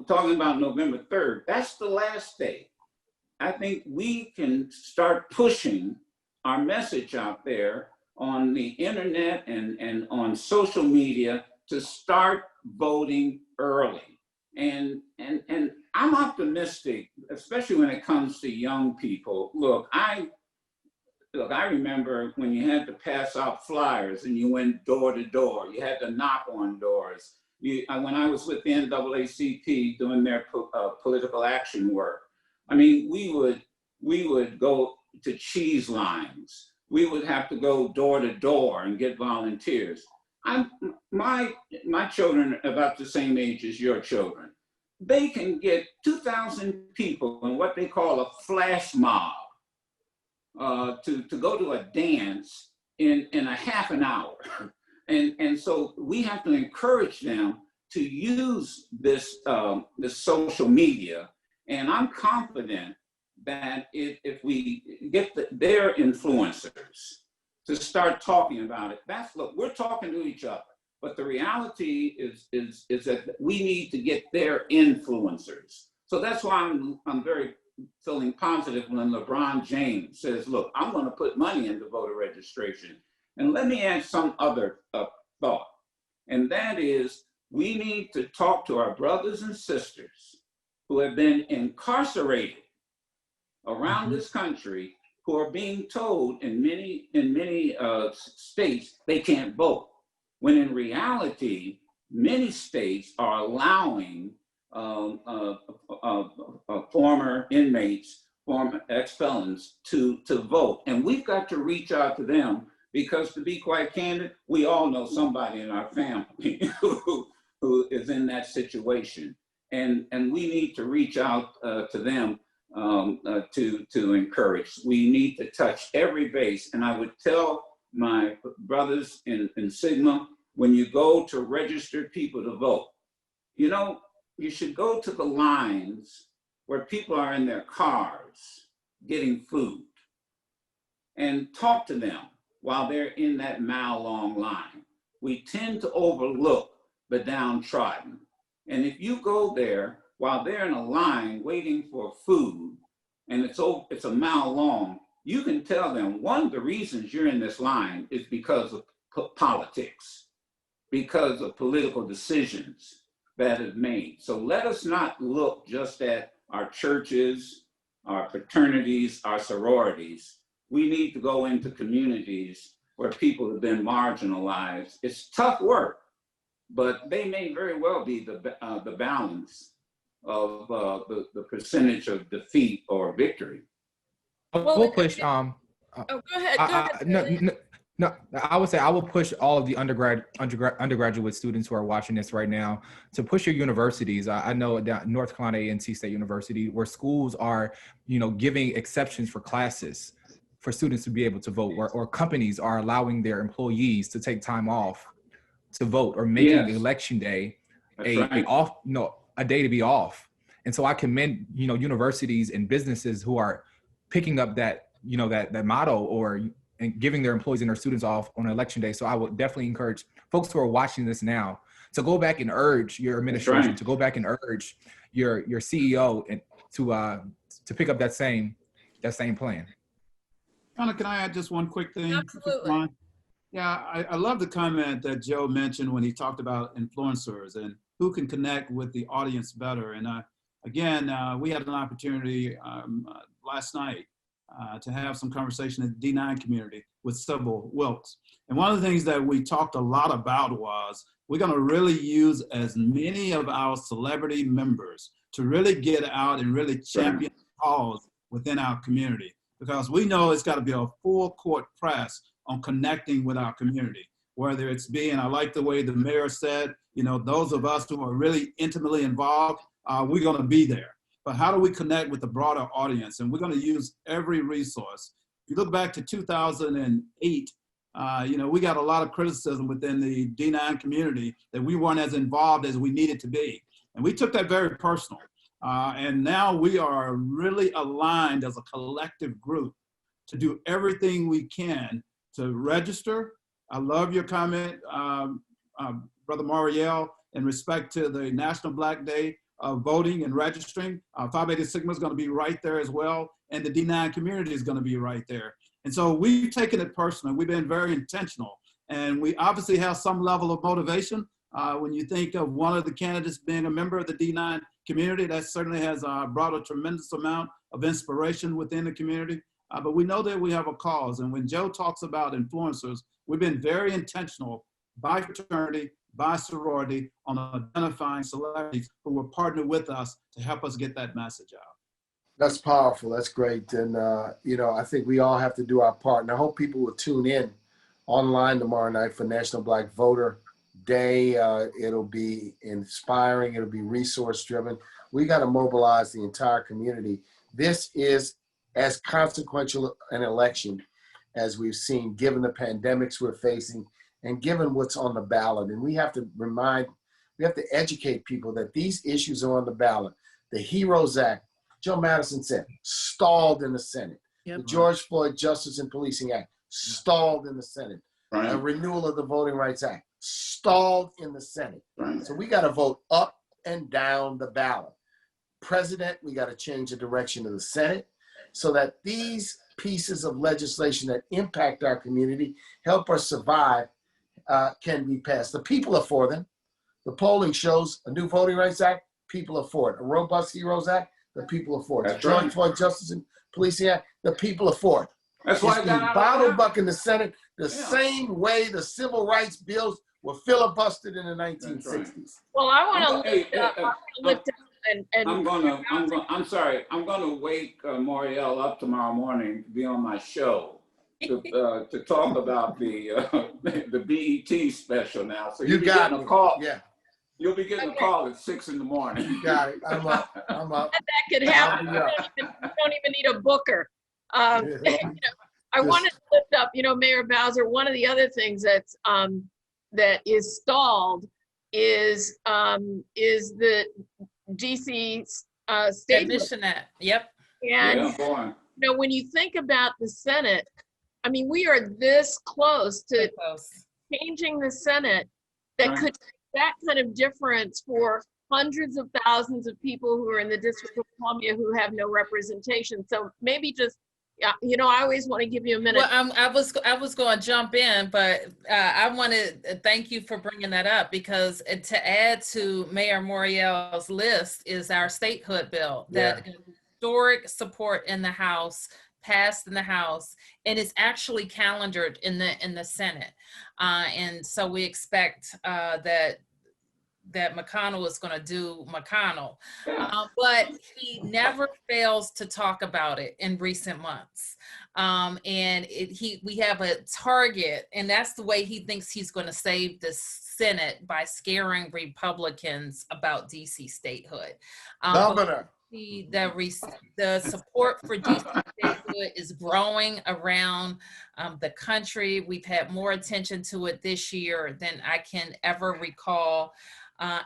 talking about November 3rd, that's the last day. I think we can start pushing our message out there on the internet and on social media to start voting early. And I'm optimistic, especially when it comes to young people. Look, I remember when you had to pass out flyers and you went door to door. You had to knock on doors. When I was with the NAACP doing their political action work, I mean, we would go to cheese lines. We would have to go door to door and get volunteers. My children are about the same age as your children. They can get 2,000 people in what they call a flash mob to go to a dance in a half an hour. And so we have to encourage them to use this social media. And I'm confident that if we get their influencers to start talking about it, look, we're talking to each other, but the reality is that we need to get their influencers. So that's why I'm very feeling positive when LeBron James says, look, I'm going to put money into voter registration. And let me add some other thought, and that is we need to talk to our brothers and sisters who have been incarcerated around this country, who are being told in many states they can't vote, when in reality, many states are allowing former inmates, former ex-felons to vote. And we've got to reach out to them because, to be quite candid, we all know somebody in our family who is in that situation. And we need to reach out to them to encourage. We need to touch every base. And I would tell my brothers in Sigma, when you go to register people to vote, you know, you should go to the lines where people are in their cars getting food and talk to them while they're in that mile-long line. We tend to overlook the downtrodden. And if you go there while they're in a line waiting for food, and it's a mile long, you can tell them one of the reasons you're in this line is because of politics, because of political decisions that is made. So let us not look just at our churches, our fraternities, our sororities. We need to go into communities where people have been marginalized. It's tough work, but they may very well be the balance of the percentage of defeat or victory. We'll push. Oh, go ahead. No, I would say I will push all of the undergraduate students who are watching this right now to push your universities. I know that North Carolina A&T State University, where schools are, giving exceptions for classes for students to be able to vote, or companies are allowing their employees to take time off to vote, or making election day a day to be off. And so I commend, universities and businesses who are picking up that, that motto, and giving their employees and their students off on election day. So I would definitely encourage folks who are watching this now to go back and urge your administration, to go back and urge your CEO and to pick up that same plan. Donna, can I add just one quick thing? Absolutely. Yeah, I love the comment that Joe mentioned when he talked about influencers and who can connect with the audience better. And again, we had an opportunity last night to have some conversation in the D9 community with Sybil Wilkes. And one of the things that we talked a lot about was we're gonna really use as many of our celebrity members to really get out and really champion the cause within our community. Because we know it's gotta be a full court press on connecting with our community. Whether it's being, I like the way the mayor said, those of us who are really intimately involved, we're gonna be there. But how do we connect with the broader audience? And we're going to use every resource. If you look back to 2008, we got a lot of criticism within the D9 community that we weren't as involved as we needed to be. And we took that very personal. And now we are really aligned as a collective group to do everything we can to register. I love your comment, Brother Muriel, in respect to the National Black Day of voting and registering. Phi Beta Sigma is going to be right there as well, and the D9 community is going to be right there. And so we've taken it personal. We've been very intentional, and we obviously have some level of motivation. When you think of one of the candidates being a member of the D9 community, that certainly has brought a tremendous amount of inspiration within the community. But we know that we have a cause, and when Joe talks about influencers, we've been very intentional by fraternity, by sorority, on identifying celebrities who will partner with us to help us get that message out. That's powerful. That's great. And, I think we all have to do our part. And I hope people will tune in online tomorrow night for National Black Voter Day. It'll be inspiring. It'll be resource driven. We got to mobilize the entire community. This is as consequential an election as we've seen, given the pandemics we're facing, and given what's on the ballot. And we have to educate people that these issues are on the ballot. The HEROES Act, Joe Madison said, stalled in the Senate. Yep. The George Floyd Justice and Policing Act, stalled in the Senate. Right. A renewal of the Voting Rights Act, stalled in the Senate. Right. So we got to vote up and down the ballot. President, we got to change the direction of the Senate so that these pieces of legislation that impact our community, help us survive, can be passed. The people are for them. The polling shows a new Voting Rights Act, people are for it. A robust HEROES Act, the people are for it. The George Floyd Justice and Policing Act, the people are for it. That's why it's being bottled up in the Senate the same way the civil rights bills were filibustered in the 1960s. Right. Well, I want to lift up and I'm sorry. I'm going to wake Muriel up tomorrow morning to be on my show to talk about the BET special now. So you got a call. Yeah. You'll be getting a call at 6 in the morning. You got it. I'm up. That could happen. You don't even need a booker. I wanted to lift up, Mayor Bowser, one of the other things that's that is stalled is the DC state Admission Act. Yep. And when you think about the Senate, I mean, we are this close to changing the Senate that could make that kind of difference for hundreds of thousands of people who are in the District of Columbia who have no representation. So maybe just, I always want to give you a minute. Well, I was going to jump in, but I want to thank you for bringing that up, because to add to Mayor Muriel's list is our Statehood Bill that historic support in the House, passed in the House, and is actually calendared in the Senate. And so we expect that McConnell is going to do McConnell, but he never fails to talk about it in recent months. And we have a target, and that's the way he thinks he's going to save the Senate, by scaring Republicans about DC statehood. Governor. The support for DC statehood is growing around the country. We've had more attention to it this year than I can ever recall.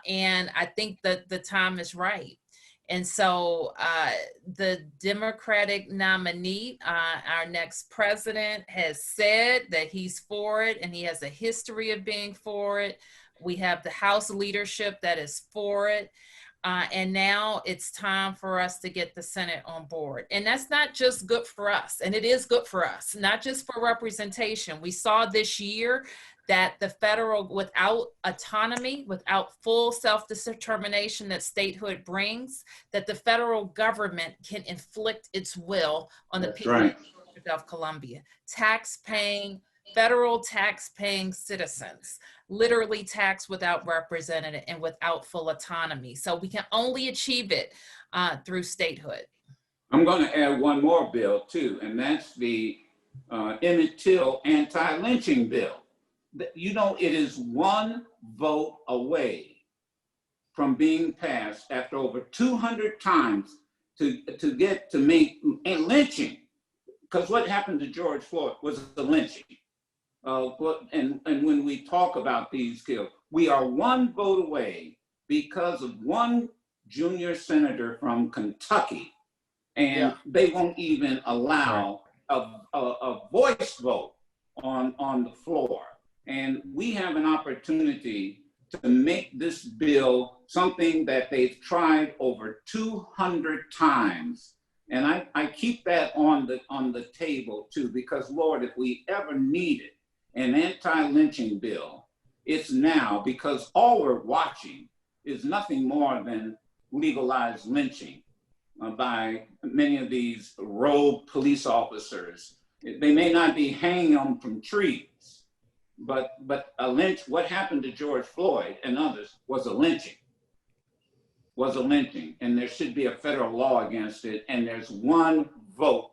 And I think that the time is right. And so the Democratic nominee, our next president, has said that he's for it, and he has a history of being for it. We have the House leadership that is for it. And now it's time for us to get the Senate on board. And that's not just good for us. And it is good for us, not just for representation. We saw this year that the federal, without autonomy, without full self-determination that statehood brings, that the federal government can inflict its will on the people of the District of Columbia. Federal tax-paying citizens, literally tax without representative and without full autonomy. So we can only achieve it through statehood. I'm going to add one more bill too, and that's the Emmett Till anti-lynching bill. It is one vote away from being passed after over 200 times to make lynching, because what happened to George Floyd was a lynching. And when we talk about these kills, we are one vote away because of one junior senator from Kentucky, and they won't even allow a voice vote on the floor. And we have an opportunity to make this bill something that they've tried over 200 times. And I keep that on the table too, because Lord, if we ever needed an anti-lynching bill, it's now, because all we're watching is nothing more than legalized lynching by many of these rogue police officers. They may not be hanging them from trees, but a lynch, what happened to George Floyd and others was a lynching. And there should be a federal law against it. And there's one vote,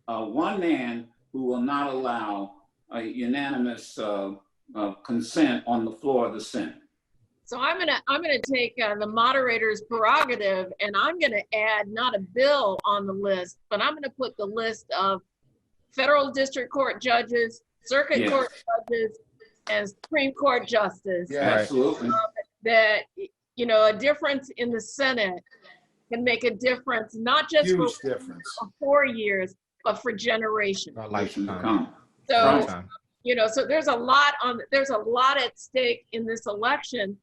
one man who will not allow a unanimous consent on the floor of the Senate. So I'm gonna take the moderator's prerogative, and I'm gonna add not a bill on the list, but I'm gonna put the list of federal district court judges, circuit court judges, and Supreme Court justice. Yeah, absolutely. That a difference in the Senate can make a difference, not just for 4 years, but for generations. So, so there's a lot at stake in this election.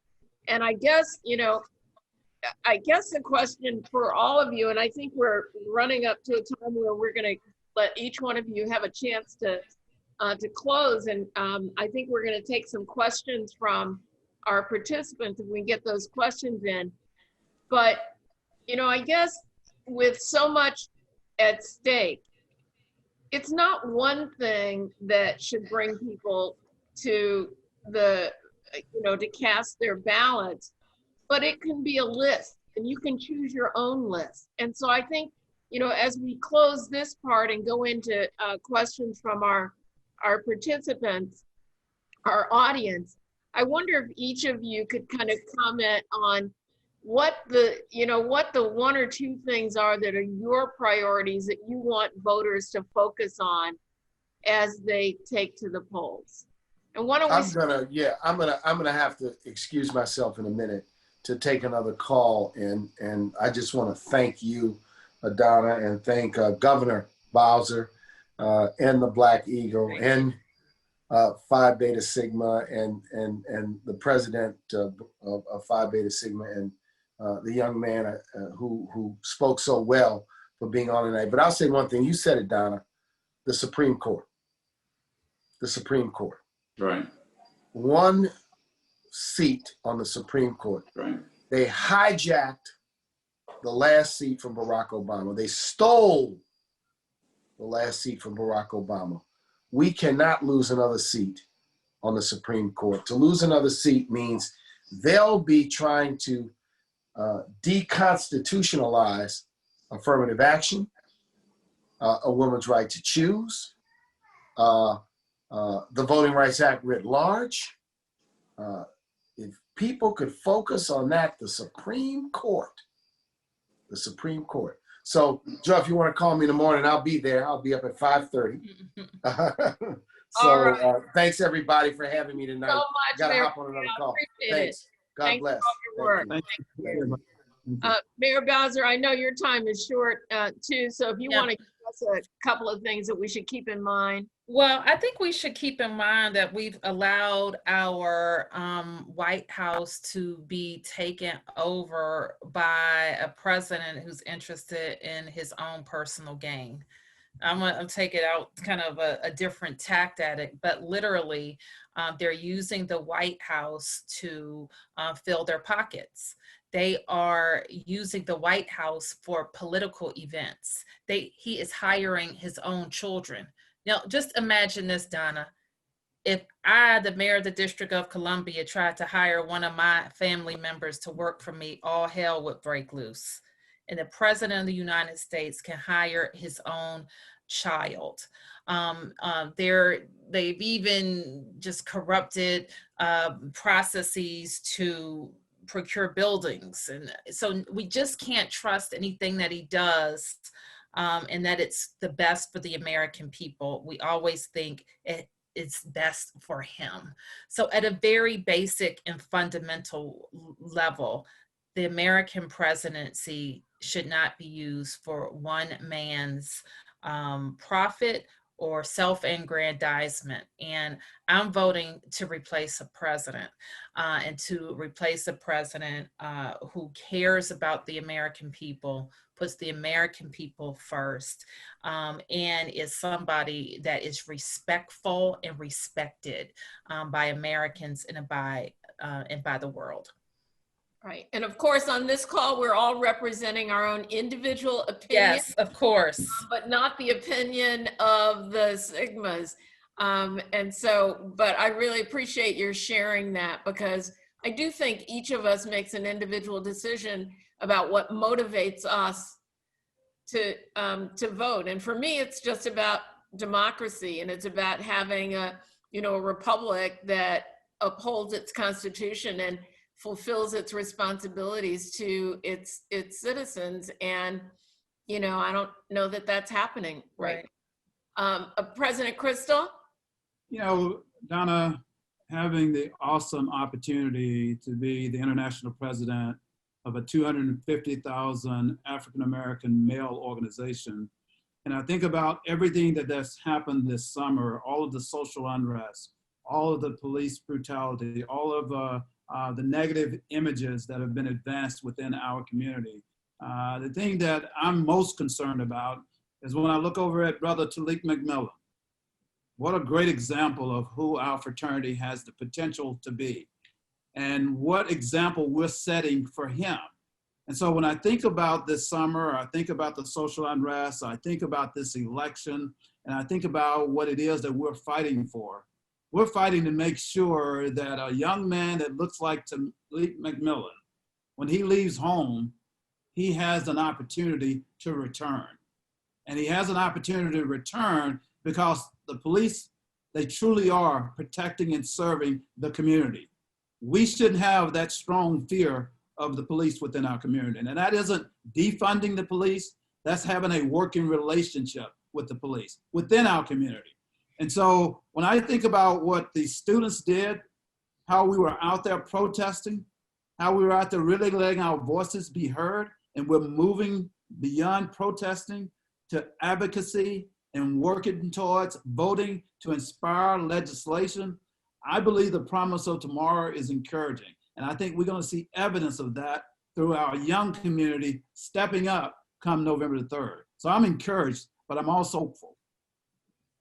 And I guess the question for all of you, and I think we're running up to a time where we're going to let each one of you have a chance to close. And I think we're going to take some questions from our participants if we can get those questions in. But, you know, I guess with so much at stake, it's not one thing that should bring people to the, you know, to cast their ballots, but it can be a list and you can choose your own list. And so I think, you know, as we close this part and go into questions from our participants, our audience, I wonder if each of you could kind of comment on what the, you know, what the one or two things are that are your priorities that you want voters to focus on as they take to the polls. And why don't we? I'm gonna have to excuse myself in a minute to take another call, and I just want to thank you, Donna, and thank Governor Bowser and the Black Eagle and Phi Beta Sigma and the president of Phi Beta Sigma and the young man who spoke so well for being on tonight. But I'll say one thing. You said it, Donna. The Supreme Court. The Supreme Court. Right. One seat on the Supreme Court. Right. They hijacked the last seat from Barack Obama. They stole the last seat from Barack Obama. We cannot lose another seat on the Supreme Court. To lose another seat means they'll be trying to deconstitutionalize affirmative action, a woman's right to choose, the Voting Rights Act writ large. If people could focus on that, the Supreme Court. So, Joe, if you want to call me in the morning, I'll be there. I'll be up at 5:30. So, thanks everybody for having me tonight. So much, Gotta hop on another call. Thanks. God Thanks bless. for all your work. Thank you. Mayor Bowser, I know your time is short too, so if you want to give us a couple of things that we should keep in mind. Well, I think we should keep in mind that we've allowed our White House to be taken over by a president who's interested in his own personal gain. I'm going to take it out kind of a different tact at it, but literally they're using the White House to fill their pockets. They are using the White House for political events. He is hiring his own children. Now, just imagine this, Donna. If I, the mayor of the District of Columbia, tried to hire one of my family members to work for me, all hell would break loose. And the president of the United States can hire his own child. They've even just corrupted processes to procure buildings. And so we just can't trust anything that he does. And that it's the best for the American people. We always think it's best for him. So at a very basic and fundamental level, the American presidency should not be used for one man's profit or self-aggrandizement. And I'm voting to replace a president and to replace a president who cares about the American people, puts the American people first, and is somebody that is respectful and respected by Americans and by the world. Right. And of course, on this call, we're all representing our own individual opinion. Yes, of course. But not the opinion of the Sigmas. And so, but I really appreciate your sharing that, because I do think each of us makes an individual decision about what motivates us to vote. And for me, it's just about democracy, and it's about having a republic that upholds its constitution and fulfills its responsibilities to its citizens. And, I don't know that that's happening right. President Crystal? Donna, having the awesome opportunity to be the international president of a 250,000 African-American male organization. And I think about everything that's happened this summer, all of the social unrest, all of the police brutality, all of the negative images that have been advanced within our community. The thing that I'm most concerned about is when I look over at Brother Talik McMillan. What a great example of who our fraternity has the potential to be, and what example we're setting for him. And so when I think about this summer, I think about the social unrest, I think about this election, and I think about what it is that we're fighting for. We're fighting to make sure that a young man that looks like Talik McMillan, when he leaves home, he has an opportunity to return. And he has an opportunity to return because the police, they truly are protecting and serving the community. We shouldn't have that strong fear of the police within our community. And that isn't defunding the police, that's having a working relationship with the police within our community. And so when I think about what the students did, how we were out there protesting, how we were out there really letting our voices be heard, and we're moving beyond protesting to advocacy and working towards voting to inspire legislation, I believe the promise of tomorrow is encouraging. And I think we're going to see evidence of that through our young community stepping up come November the 3rd. So I'm encouraged, but I'm also hopeful.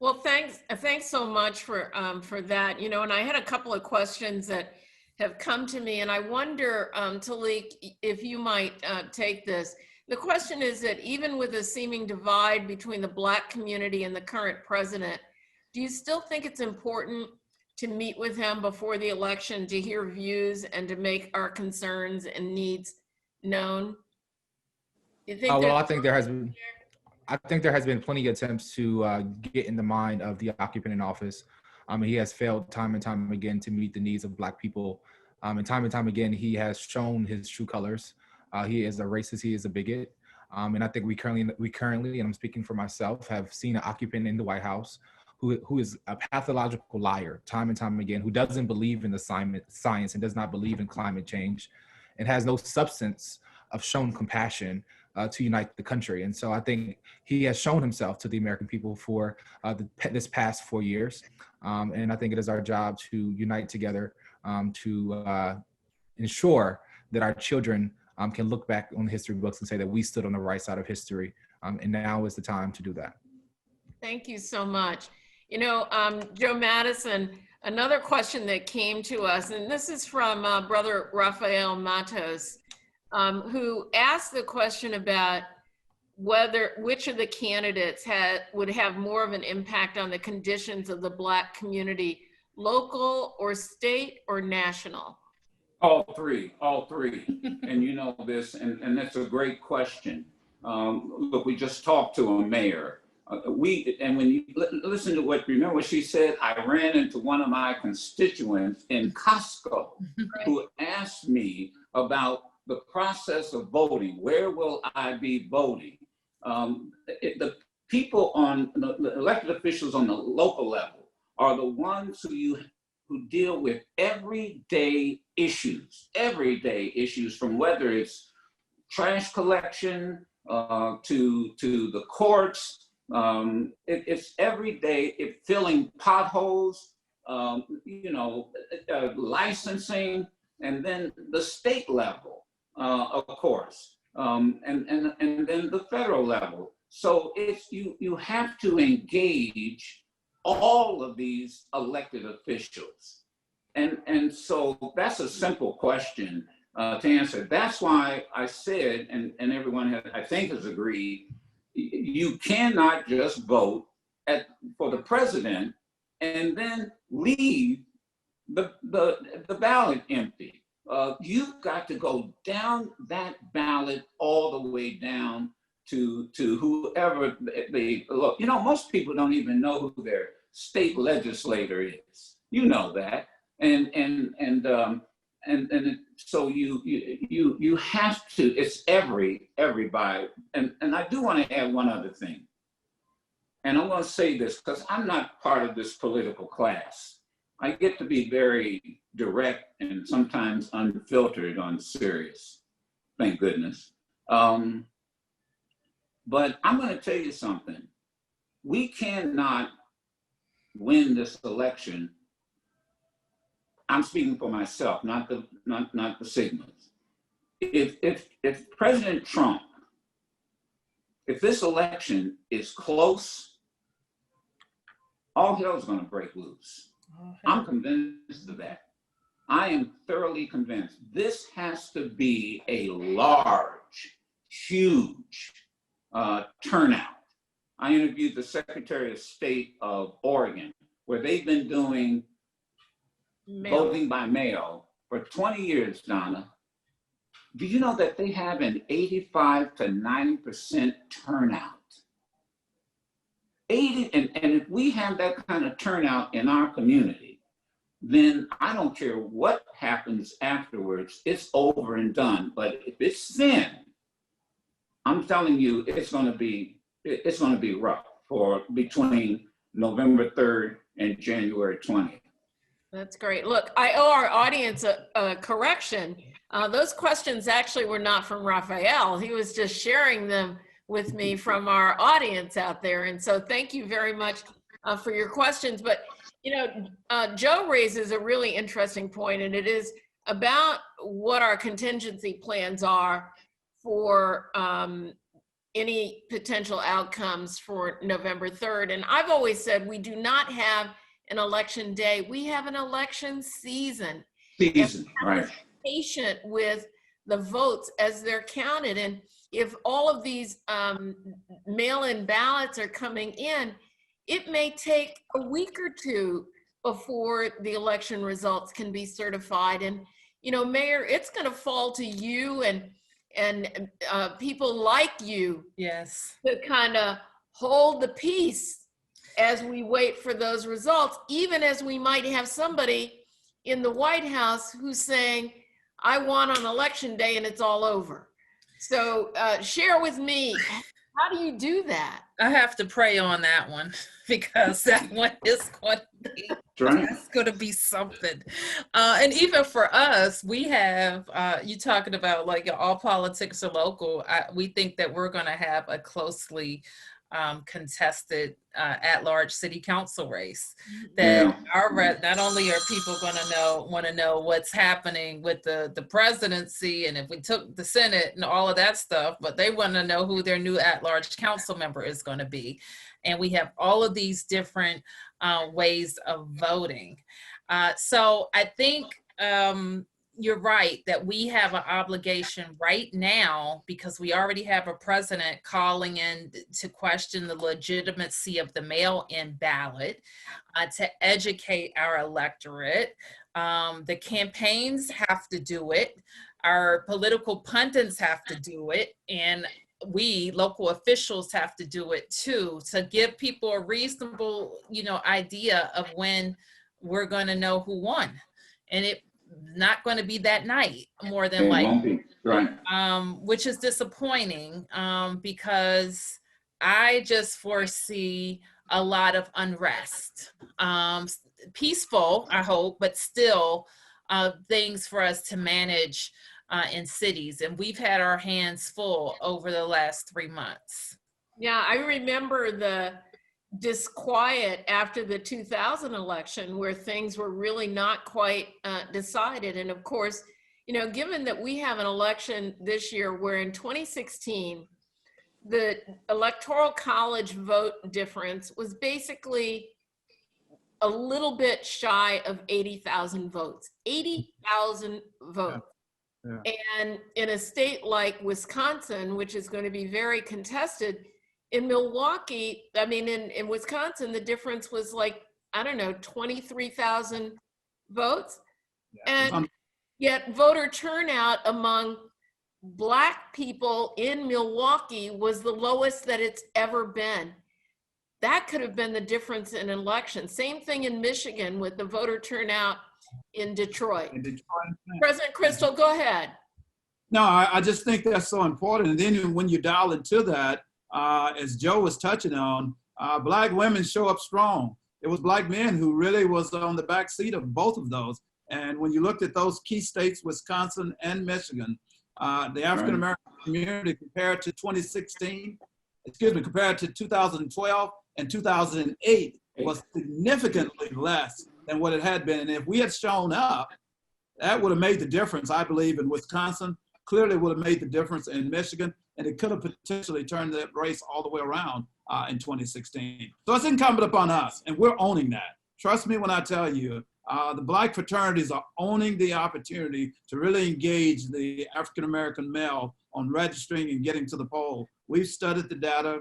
Well, thanks so much for that. You know, and I had a couple of questions that have come to me, and I wonder, Talik, if you might take this. The question is that even with a seeming divide between the Black community and the current president, do you still think it's important to meet with him before the election to hear views and to make our concerns and needs known? You think well, I think there has been plenty of attempts to get in the mind of the occupant in office. He has failed time and time again to meet the needs of Black people. And time again, he has shown his true colors. He is a racist, he is a bigot. And I think we currently, and I'm speaking for myself, have seen an occupant in the White House who is a pathological liar time and time again, who doesn't believe in the science and does not believe in climate change, and has no substance of shown compassion to unite the country. And so I think he has shown himself to the American people for this past 4 years. And I think it is our job to unite together to ensure that our children can look back on the history books and say that we stood on the right side of history. And now is the time to do that. Thank you so much. You know, Joe Madison, another question that came to us, and this is from Brother Rafael Matos, who asked the question about which of the candidates would have more of an impact on the conditions of the Black community, local or state or national? All three. And you know this, and that's a great question. Look, we just talked to a mayor. And when you listen to remember what she said, I ran into one of my constituents in Costco who asked me about the process of voting. Where will I be voting? The people the elected officials on the local level are the ones who deal with everyday issues from whether it's trash collection to the courts. It's every day, filling potholes, licensing, and then the state level, of course, and then the federal level. So you have to engage all of these elected officials. And so that's a simple question to answer. That's why I said, and everyone I think has agreed, you cannot just vote for the president and then leave the ballot empty. You've got to go down that ballot all the way down to whoever they look. You know, most people don't even know who their state legislator is. You know that, and so you have to. It's everybody. And I do want to add one other thing. And I'm going to say this because I'm not part of this political class. I get to be very direct and sometimes unfiltered on serious. Thank goodness. But I'm going to tell you something. We cannot win this election. I'm speaking for myself, not the Sigmas. If President Trump if this election is close, all hell's going to break loose. I'm convinced of that. I am thoroughly convinced. This has to be a large, huge turnout. I interviewed the Secretary of State of Oregon, where they've been doing voting by mail for 20 years, Donna. Do you know that they have an 85 to 90% turnout? And if we have that kind of turnout in our community, then I don't care what happens afterwards, it's over and done. But if it's thin, I'm telling you, it's going to be rough for between November 3rd and January 20th. That's great. Look, I owe our audience a correction. Those questions actually were not from Raphael. He was just sharing them with me from our audience out there. And so thank you very much for your questions. But, you know, Joe raises a really interesting point, and it is about what our contingency plans are for any potential outcomes for November 3rd. And I've always said we do not have an election day. We have an election season. Right. Patient with the votes as they're counted. And if all of these mail-in ballots are coming in, it may take a week or two before the election results can be certified. And, you know, Mayor, it's going to fall to you and people like you, yes, to kind of hold the peace as we wait for those results, even as we might have somebody in the White House who's saying, I won on election day and it's all over. So share with me, how do you do that? I have to pray on that one because that one is going to be, that's going to be something. And even for us, we have, you talking about like all politics are local. We think that we're going to have a closely contested at-large city council race. That not only are people going to want to know what's happening with the presidency and if we took the Senate and all of that stuff, but they want to know who their new at-large council member is going to be. And we have all of these different ways of voting. So I think you're right that we have an obligation right now, because we already have a president calling in to question the legitimacy of the mail-in ballot, to educate our electorate. The campaigns have to do it. Our political pundits have to do it. And we local officials have to do it too, to give people a reasonable, idea of when we're going to know who won. And it not going to be that night, more than likely, right? Which is disappointing, because I just foresee a lot of unrest, peaceful, I hope, but still things for us to manage in cities. And we've had our hands full over the last 3 months. Yeah, I remember the disquiet after the 2000 election where things were really not quite decided. And of course, given that we have an election this year where in 2016, the Electoral College vote difference was basically a little bit shy of 80,000 votes, 80,000 votes. Yeah. And in a state like Wisconsin, which is going to be very contested, in Milwaukee, in Wisconsin, the difference was 23,000 votes. Yeah. And yet voter turnout among Black people in Milwaukee was the lowest that it's ever been. That could have been the difference in an election. Same thing in Michigan with the voter turnout in Detroit. President Crystal, go ahead. No, I just think that's so important. And then when you dial into that, as Joe was touching on, Black women show up strong. It was Black men who really was on the back seat of both of those. And when you looked at those key states, Wisconsin and Michigan, the African-American community compared to 2012 and 2008 was significantly less than what it had been. And if we had shown up, that would have made the difference, I believe, in Wisconsin, clearly would have made the difference in Michigan. and it could have potentially turned the race all the way around in 2016. So it's incumbent upon us, and we're owning that. Trust me when I tell you, the Black fraternities are owning the opportunity to really engage the African-American male on registering and getting to the poll. We've studied the data.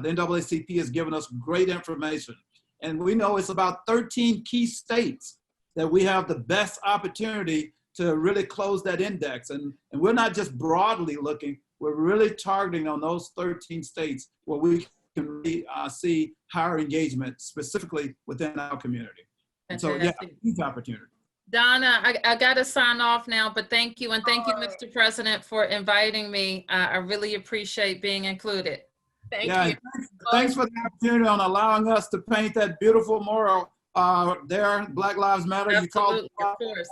The NAACP has given us great information. And we know it's about 13 key states that we have the best opportunity to really close that index. And we're not just broadly looking, we're really targeting on those 13 states where we can really, see higher engagement specifically within our community. And so, yeah, huge opportunity. Donna, I got to sign off now, but thank you. And thank you, Mr. President, for inviting me. I really appreciate being included. Thank you. Thanks for the opportunity on allowing us to paint that beautiful mural there, Black Lives Matter. Absolutely, You of course.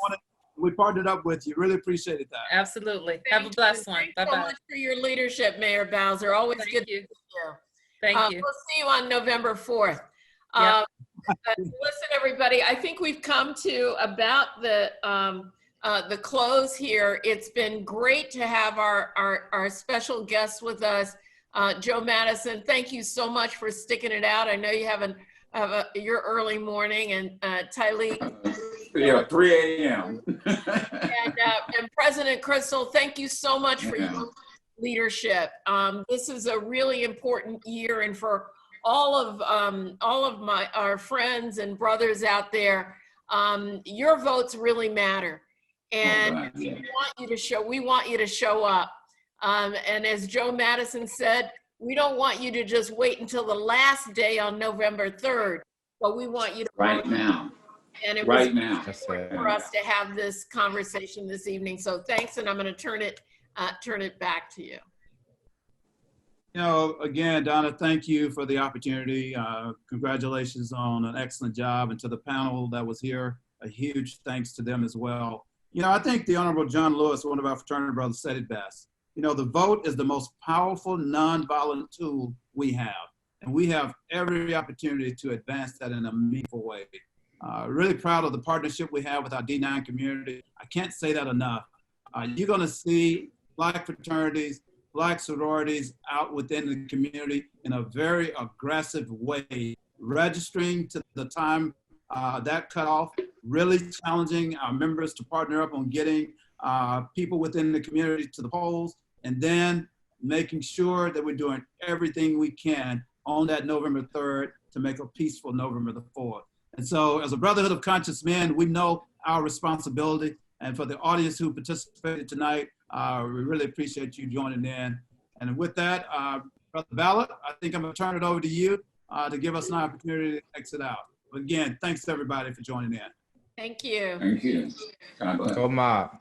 We partnered up with you. Really appreciated that. Absolutely. Have a blessed one. Thanks so much for your leadership, Mayor Bowser. Always good to see you. Thank you. We'll see you on November 4th. Yep. Listen, everybody, I think we've come to about the close here. It's been great to have our special guests with us. Joe Madison, thank you so much for sticking it out. I know you have your early morning, and Tylee. Yeah, 3 a.m. and President Crystal, thank you so much for your leadership. This is a really important year, and for all of our friends and brothers out there, your votes really matter, and we want you to show up. And as Joe Madison said, we don't want you to just wait until the last day on November 3rd, but we want you to right now. And it right was now for us to have this conversation this evening. So thanks, and I'm going to turn it back to you. You know, again, Donna, thank you for the opportunity. Congratulations on an excellent job, and to the panel that was here, a huge thanks to them as well. You know, I think the Honorable John Lewis, one of our fraternity brothers, said it best. You know, the vote is the most powerful nonviolent tool we have, and we have every opportunity to advance that in a meaningful way. Really proud of the partnership we have with our D9 community. I can't say that enough. You're going to see Black fraternities, Black sororities out within the community in a very aggressive way, registering to the time that cutoff, really challenging our members to partner up on getting people within the community to the polls, and then making sure that we're doing everything we can on that November 3rd to make a peaceful November the 4th. And so as a Brotherhood of Conscious Men, we know our responsibility. And for the audience who participated tonight, we really appreciate you joining in. And with that, Brother Ballard, I think I'm gonna turn it over to you to give us an opportunity to exit out. But again, thanks to everybody for joining in. Thank you. Thank you. God bless. Go mob.